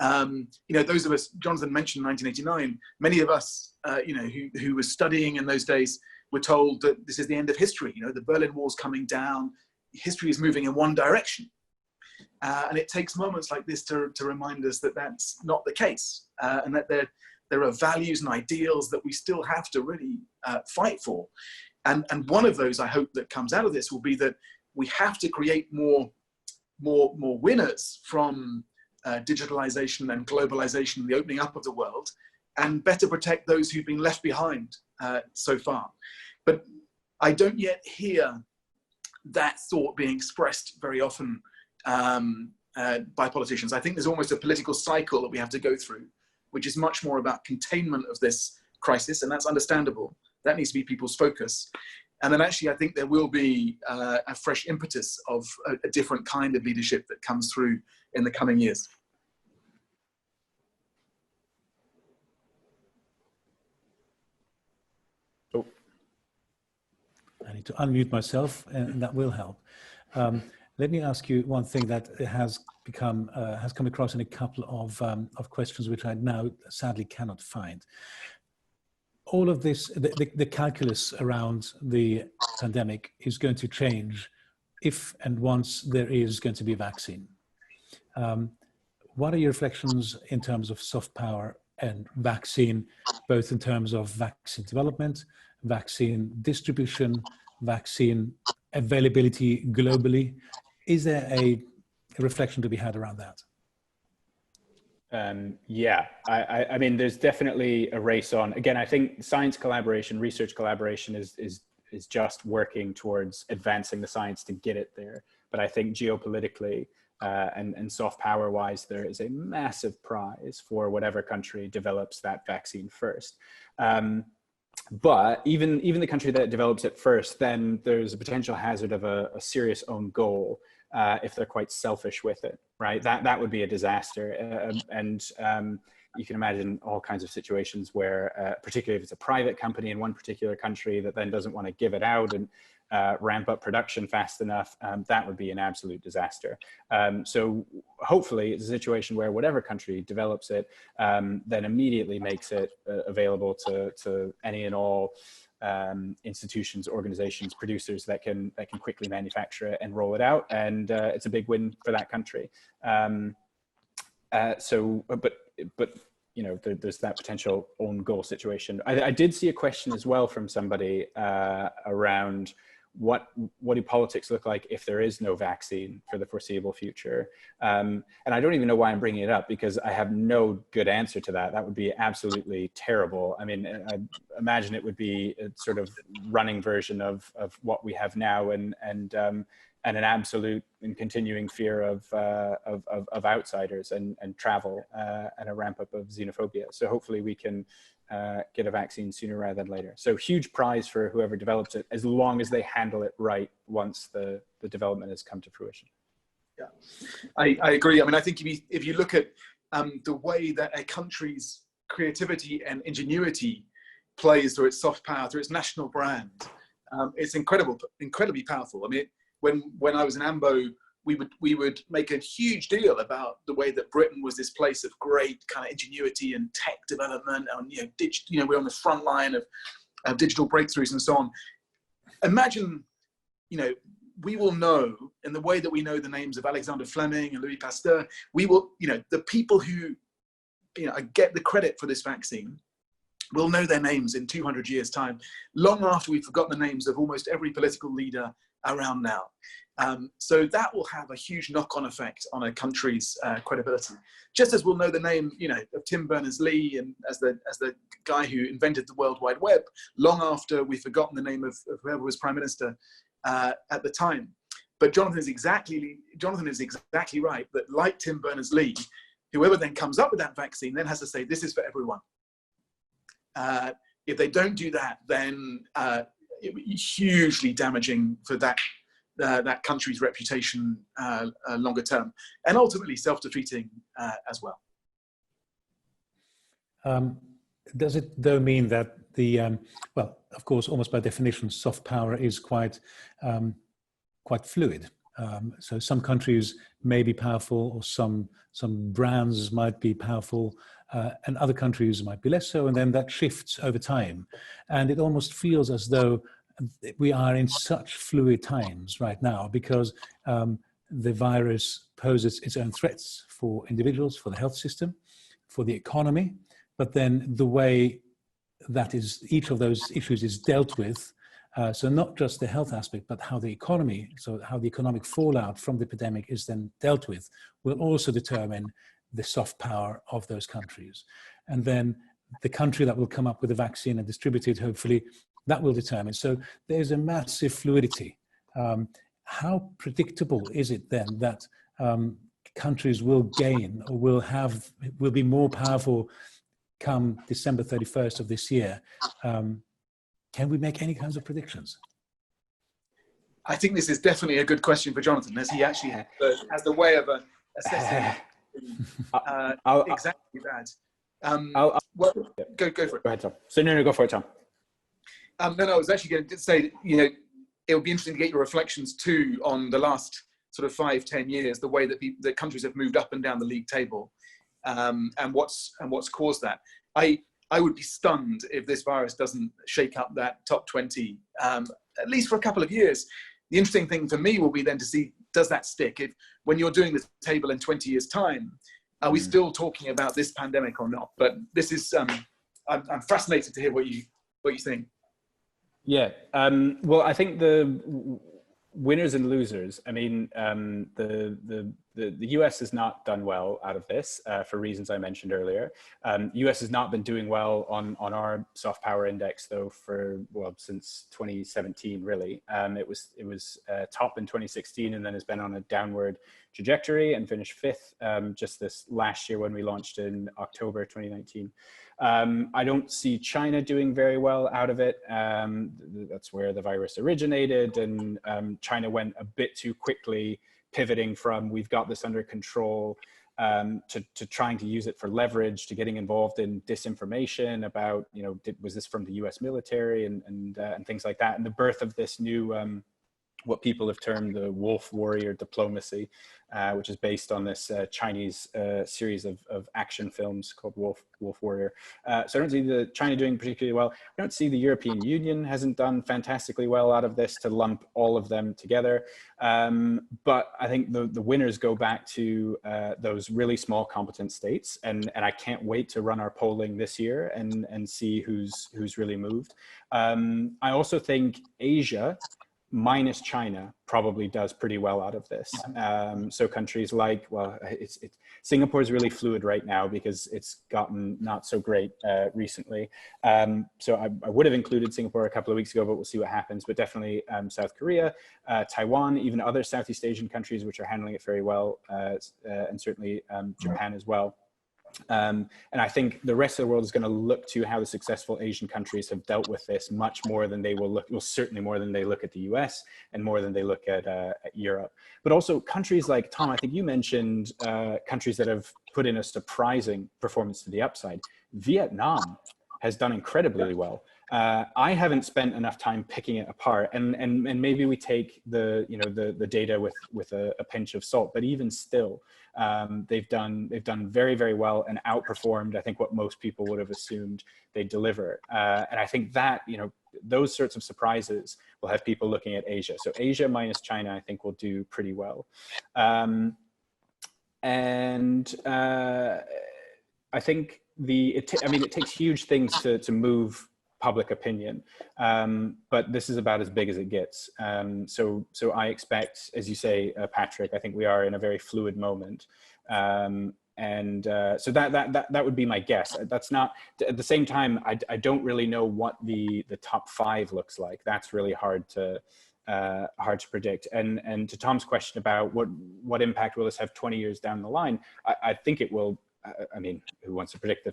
Speaker 2: You know, those of us, Jonathan mentioned 1989, many of us, you know, who were studying in those days were told that this is the end of history. You know, the Berlin Wall's coming down, history is moving in one direction. And it takes moments like this to remind us that that's not the case, and that there are values and ideals that we still have to really fight for. And one of those, I hope, that comes out of this will be that we have to create more more winners from digitalization and globalization, the opening up of the world, and better protect those who've been left behind so far. But I don't yet hear that thought being expressed very often by politicians. I think there's almost a political cycle that we have to go through, which is much more about containment of this crisis, and that's understandable. That needs to be people's focus. And then actually, I think there will be a fresh impetus of a different kind of leadership that comes through in the coming years.
Speaker 3: Oh.
Speaker 1: I need to unmute myself, and that will help. Let me ask you one thing that has come across in a couple of questions, which I now sadly cannot find. All of this, the calculus around the pandemic is going to change if and once there is going to be a vaccine. What are your reflections in terms of soft power and vaccine, both in terms of vaccine development, vaccine distribution, vaccine availability globally? Is there a reflection to be had around that?
Speaker 3: Yeah, I mean, there's definitely a race on. Again, I think science collaboration, research collaboration is just working towards advancing the science to get it there. But I think geopolitically and soft power wise, there is a massive prize for whatever country develops that vaccine first. But even the country that develops it first, then there's a potential hazard of a serious own goal if they're quite selfish with it, right? That would be a disaster. You can imagine all kinds of situations where, particularly if it's a private company in one particular country that then doesn't want to give it out and ramp up production fast enough, that would be an absolute disaster. So hopefully it's a situation where whatever country develops it, then immediately makes it available to any and all institutions, organizations, producers that can quickly manufacture it and roll it out, and it's a big win for that country. But you know, there's that potential own goal situation. I did see a question as well from somebody around what do politics look like if there is no vaccine for the foreseeable future? And I don't even know why I'm bringing it up, because I have no good answer to that. That would be absolutely terrible. I mean, I imagine it would be a sort of running version of what we have now, and an absolute and continuing fear of outsiders and travel and a ramp up of xenophobia. So hopefully we can get a vaccine sooner rather than later. So huge prize for whoever develops it, as long as they handle it right once the development has come to fruition.
Speaker 2: Yeah, I agree. I mean, I think if you look at the way that a country's creativity and ingenuity plays through its soft power, through its national brand, it's incredibly powerful. I mean, when I was in AMBO, we would make a huge deal about the way that Britain was this place of great kind of ingenuity and tech development, and we're on the front line of digital breakthroughs and so on. Imagine, we will know, in the way that we know the names of Alexander Fleming and Louis Pasteur, we will, the people who, get the credit for this vaccine, we'll know their names in 200 years' time, long after we've forgotten the names of almost every political leader around now. So that will have a huge knock-on effect on a country's credibility. Just as we'll know the name, of Tim Berners-Lee and as the guy who invented the World Wide Web, long after we've forgotten the name of whoever was Prime Minister at the time. But Jonathan is exactly right, that like Tim Berners-Lee, whoever then comes up with that vaccine then has to say, this is for everyone. If they don't do that, then it would be hugely damaging for that country's reputation longer term, and ultimately self-defeating as well.
Speaker 1: Does it though mean that well, of course, almost by definition, soft power is quite fluid. So some countries may be powerful, or some brands might be powerful, and other countries might be less so, and then that shifts over time. And it almost feels as though we are in such fluid times right now, because the virus poses its own threats for individuals, for the health system, for the economy, but then the way that each of those issues is dealt with So not just the health aspect, but how the economy, so how the economic fallout from the pandemic is then dealt with, will also determine the soft power of those countries. And then the country that will come up with a vaccine and distribute it, hopefully, that will determine. So there's a massive fluidity. How predictable is it then that countries will gain or will be more powerful come December 31st of this year? Can we make any kinds of predictions?
Speaker 2: I think this is definitely a good question for Jonathan, as he actually has the way of assessing exactly that. Well, go for it.
Speaker 3: Go ahead, Tom. So no, go for it, Tom.
Speaker 2: No, I was actually going to say, you know, it would be interesting to get your reflections too on the last sort of 5-10 years, the way that the countries have moved up and down the league table, and what's caused that. I would be stunned if this virus doesn't shake up that top 20, at least for a couple of years. The interesting thing for me will be then to see, does that stick? If when you're doing the table in 20 years' time, are we still talking about this pandemic or not? But this is, I'm fascinated to hear what you think.
Speaker 3: Yeah, well, I think the winners and losers. I mean, the US has not done well out of this for reasons I mentioned earlier. US has not been doing well on our soft power index though since 2017 really. It was top in 2016 and then has been on a downward trajectory and finished 5th just this last year when we launched in October 2019. I don't see China doing very well out of it. That's where the virus originated, and China went a bit too quickly, pivoting from we've got this under control to trying to use it for leverage, to getting involved in disinformation about, you know, was this from the US military and things like that. And the birth of this new, what people have termed the wolf warrior diplomacy, which is based on this Chinese series of action films called Wolf Warrior. So I don't see the China doing particularly well. I don't see the European Union hasn't done fantastically well out of this to lump all of them together. But I think the winners go back to those really small competent states. And I can't wait to run our polling this year and see who's really moved. I also think Asia, minus China, probably does pretty well out of this. So countries like, well, Singapore is really fluid right now because it's gotten not so great recently. So I would have included Singapore a couple of weeks ago, but we'll see what happens. But definitely South Korea, Taiwan, even other Southeast Asian countries which are handling it very well, and certainly Japan as well. And I think the rest of the world is going to look to how the successful Asian countries have dealt with this much more than they will look, well, certainly more than they look at the US and more than they look at Europe. But also countries like, Tom, I think you mentioned countries that have put in a surprising performance to the upside. Vietnam has done incredibly well. I haven't spent enough time picking it apart, and maybe we take the data with a pinch of salt, but even still, they've done very, very well and outperformed, I think, what most people would have assumed they'd deliver. And I think that, those sorts of surprises will have people looking at Asia. So Asia minus China, I think, will do pretty well. I think it takes huge things to move public opinion, but this is about as big as it gets. So I expect, as you say, Patrick, I think we are in a very fluid moment, so that would be my guess. That's not, at the same time, I don't really know what the top 5 looks like. That's really hard to predict. And to Tom's question about what impact will this have 20 years down the line, I think it will. I mean, who wants to predict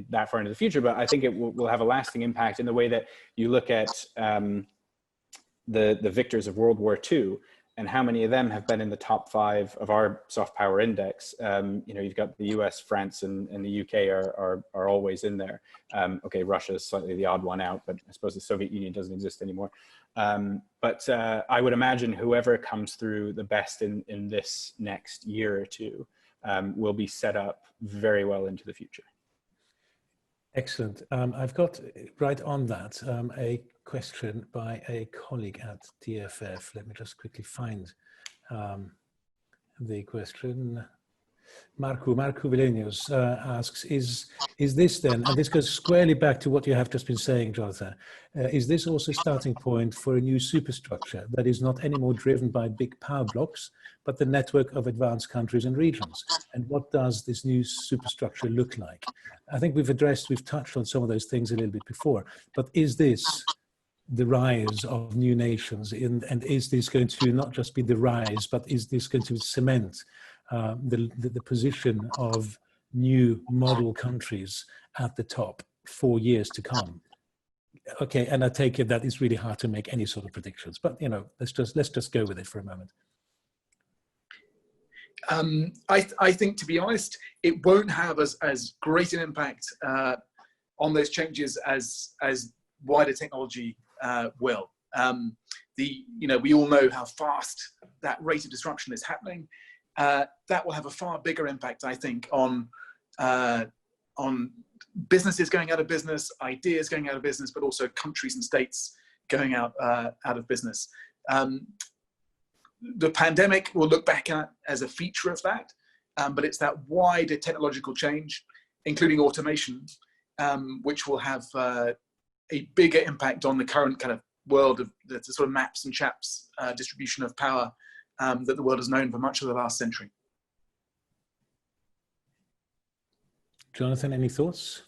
Speaker 3: that far into the future, but I think it will have a lasting impact in the way that you look at the victors of World War II and how many of them have been in the top 5 of our soft power index. You've got the US, France, and the UK are always in there. Okay, Russia is slightly the odd one out, but I suppose the Soviet Union doesn't exist anymore. But I would imagine whoever comes through the best in this next year or two will be set up very well into the future.
Speaker 1: Excellent. I've got right on that a question by a colleague at DFF. Let me just quickly find the question. Marco Villenius asks, is this then, and this goes squarely back to what you have just been saying, Jonathan, is this also a starting point for a new superstructure that is not anymore driven by big power blocks, but the network of advanced countries and regions? And what does this new superstructure look like? I think we've touched on some of those things a little bit before, but is this the rise of new nations, and is this going to not just be the rise, but is this going to cement the position of new model countries at the top for years to come? Okay, and I take it that it's really hard to make any sort of predictions, but you know, let's just go with it for a moment.
Speaker 2: I think, to be honest, it won't have as great an impact on those changes as wider technology will. We all know how fast that rate of disruption is happening. That will have a far bigger impact, I think, on businesses going out of business, ideas going out of business, but also countries and states going out of business. The pandemic we'll look back at as a feature of that, but it's that wider technological change, including automation, which will have a bigger impact on the current kind of world of the sort of maps and chaps distribution of power that the world has known for much of the last century.
Speaker 1: Jonathan, any thoughts?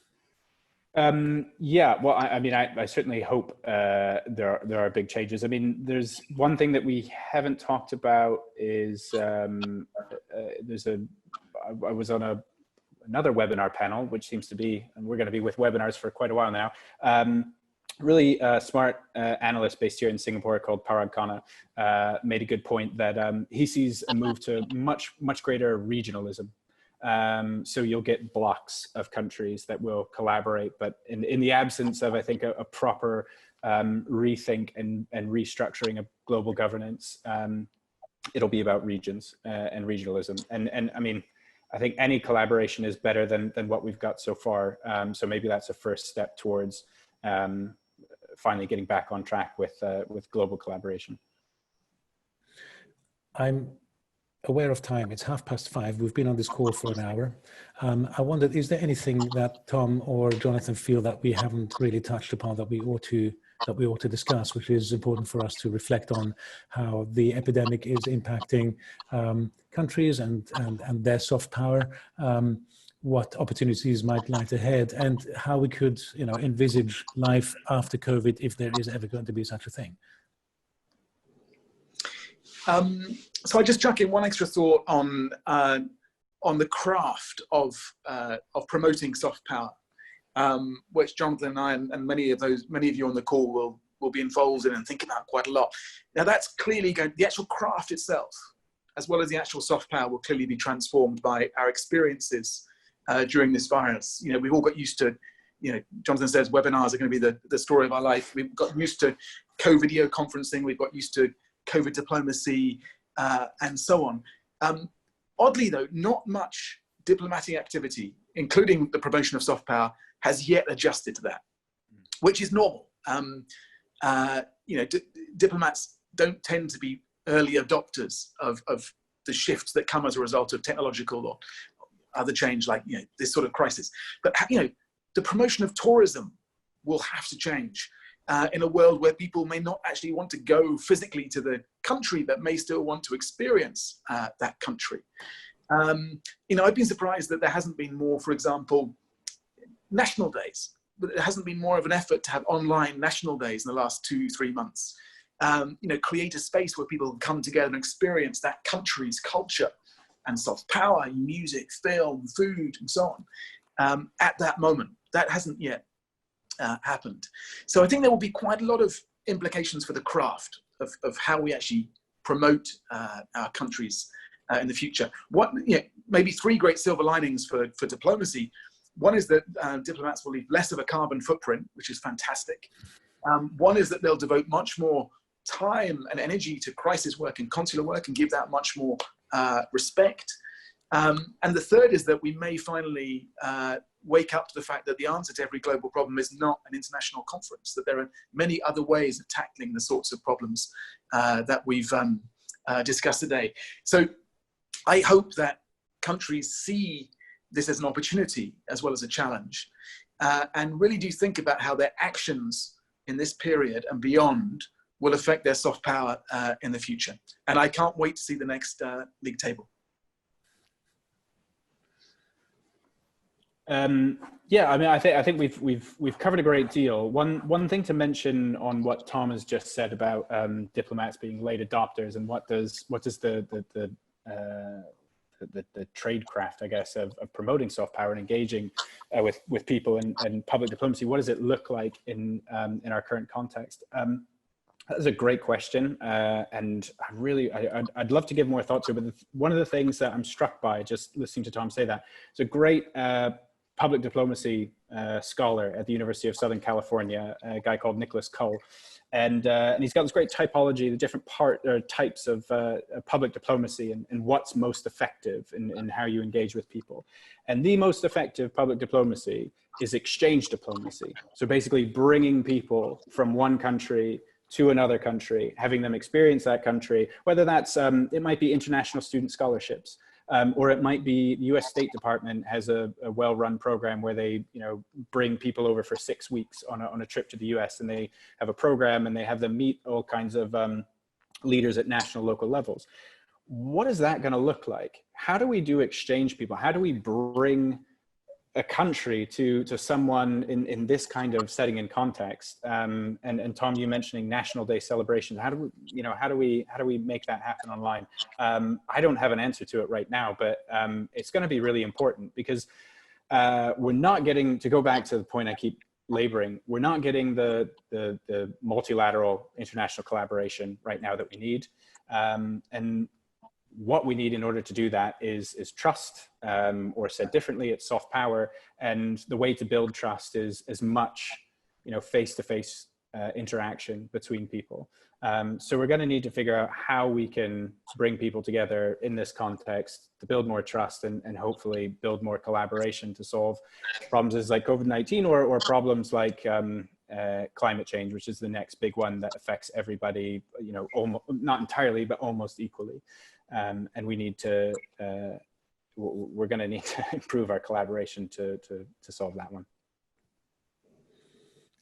Speaker 3: Yeah, well, I certainly hope there are big changes. I mean, there's one thing that we haven't talked about is I was on another webinar panel, which seems to be, and we're going to be with webinars for quite a while now. Really smart analyst based here in Singapore called Parag Khanna made a good point that he sees a move to much greater regionalism. So you'll get blocks of countries that will collaborate, but in the absence of, I think, a proper rethink and restructuring of global governance, it'll be about regions and regionalism. And I mean, I think any collaboration is better than what we've got so far. So maybe that's a first step towards finally getting back on track with global collaboration.
Speaker 1: I'm aware of time. It's 5:30. We've been on this call for an hour. I wondered, is there anything that Tom or Jonathan feel that we haven't really touched upon that we ought to discuss, which is important for us to reflect on how the epidemic is impacting countries and their soft power, what opportunities might lie ahead, and how we could, you know, envisage life after COVID if there is ever going to be such a thing.
Speaker 2: So I just chuck in one extra thought on the craft of promoting soft power, which Jonathan and I and many of you on the call will be involved in and think about quite a lot. Now that's clearly the actual craft itself, as well as the actual soft power, will clearly be transformed by our experiences during this virus. You know, we've all got used to, you know, Jonathan says webinars are going to be the story of our life. We've got used to co-video conferencing. We've got used to COVID diplomacy, and so on. Oddly though, not much diplomatic activity, including the promotion of soft power, has yet adjusted to that, which is normal. You know, diplomats don't tend to be early adopters of the shifts that come as a result of technological or other change, like, you know, this sort of crisis. But, you know, the promotion of tourism will have to change. In a world where people may not actually want to go physically to the country, but may still want to experience that country. You know, I've been surprised that there hasn't been more, for example, national days. But there hasn't been more of an effort to have online national days in the last 2-3 months. You know, create a space where people can come together and experience that country's culture and soft power, music, film, food, and so on. At that moment, that hasn't yet happened. So I think there will be quite a lot of implications for the craft of how we actually promote our countries in the future. You know, maybe 3 great silver linings for diplomacy. One is that diplomats will leave less of a carbon footprint, which is fantastic. One is that they'll devote much more time and energy to crisis work and consular work and give that much more respect. And the third is that we may finally wake up to the fact that the answer to every global problem is not an international conference, that there are many other ways of tackling the sorts of problems that we've discussed today. So I hope that countries see this as an opportunity as well as a challenge, and really do think about how their actions in this period and beyond will affect their soft power in the future. And I can't wait to see the next league table.
Speaker 3: Yeah, I mean, I think we've covered a great deal. One thing to mention on what Tom has just said about diplomats being late adopters, and what does the tradecraft, I guess, of promoting soft power and engaging with people and public diplomacy. What does it look like in our current context? That's a great question, and I'd love to give more thought to it. But one of the things that I'm struck by just listening to Tom say that, it's a great public diplomacy scholar at the University of Southern California, a guy called Nicholas Cull. And he's got this great typology, the different types of public diplomacy and what's most effective in how you engage with people. And the most effective public diplomacy is exchange diplomacy. So basically bringing people from one country to another country, having them experience that country, whether that's, it might be international student scholarships, or it might be the US State Department has a well-run program where they, bring people over for 6 weeks on a trip to the US, and they have a program and they have them meet all kinds of leaders at national, local levels. What is that going to look like? How do we do exchange people? How do we bring a country to someone in this kind of setting and context? And Tom, you mentioning National Day celebrations. How do we make that happen online? I don't have an answer to it right now, but it's going to be really important, because we're not getting, to go back to the point I keep laboring, we're not getting the multilateral international collaboration right now that we need. And what we need in order to do that is trust, or said differently, it's soft power. And the way to build trust is as much, face-to-face interaction between people. So we're going to need to figure out how we can bring people together in this context to build more trust and hopefully build more collaboration to solve problems like COVID-19 or problems like climate change, which is the next big one that affects everybody, almost, not entirely, but almost equally. And we need to, we're going to need to improve our collaboration to solve that one.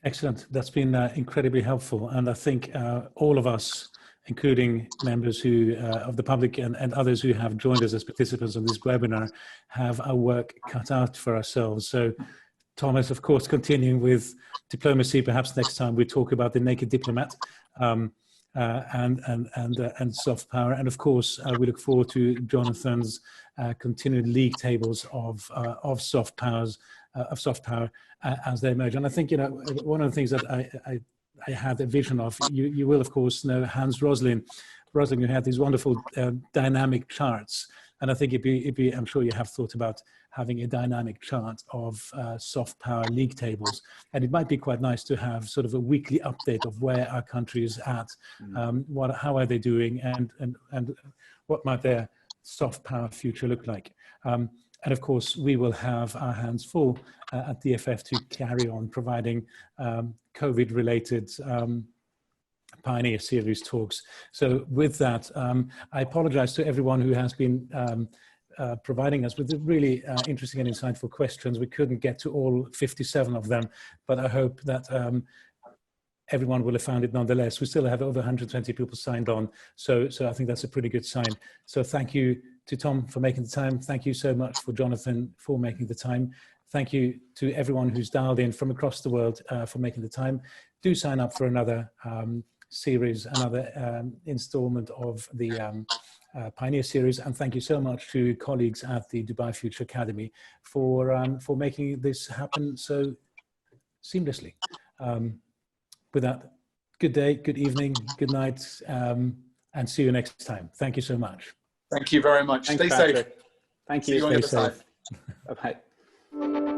Speaker 1: Excellent. That's been incredibly helpful. And I think all of us, including members of the public and others who have joined us as participants on this webinar, have our work cut out for ourselves. So Thomas, of course, continuing with diplomacy, perhaps next time we talk about the naked diplomat. And soft power, and of course we look forward to Jonathan's continued league tables of soft power as they emerge. And I think one of the things that I had a vision of, you will of course know Hans Rosling, who had these wonderful dynamic charts, and I think it'd be I'm sure you have thought about having a dynamic chart of soft power league tables, and it might be quite nice to have sort of a weekly update of where our country is at, how are they doing, and what might their soft power future look like. And of course, we will have our hands full at DFF to carry on providing COVID-related Pioneer Series talks. So with that, I apologize to everyone who has been providing us with really interesting and insightful questions. We couldn't get to all 57 of them, but I hope that everyone will have found it nonetheless. We still have over 120 people signed on, so I think that's a pretty good sign. So thank you to Tom for making the time. Thank you so much for Jonathan for making the time. Thank you to everyone who's dialed in from across the world for making the time. Do sign up for another series, another installment of the Pioneer Series, and thank you so much to colleagues at the Dubai Future Academy for making this happen so seamlessly. With that, good day, good evening, good night, and see you next time. Thank you so much.
Speaker 2: Thank you very much.
Speaker 3: Thanks,
Speaker 2: Stay
Speaker 3: Patrick.
Speaker 2: safe.
Speaker 3: Thank you.
Speaker 2: See you on the other side.
Speaker 3: Bye-bye.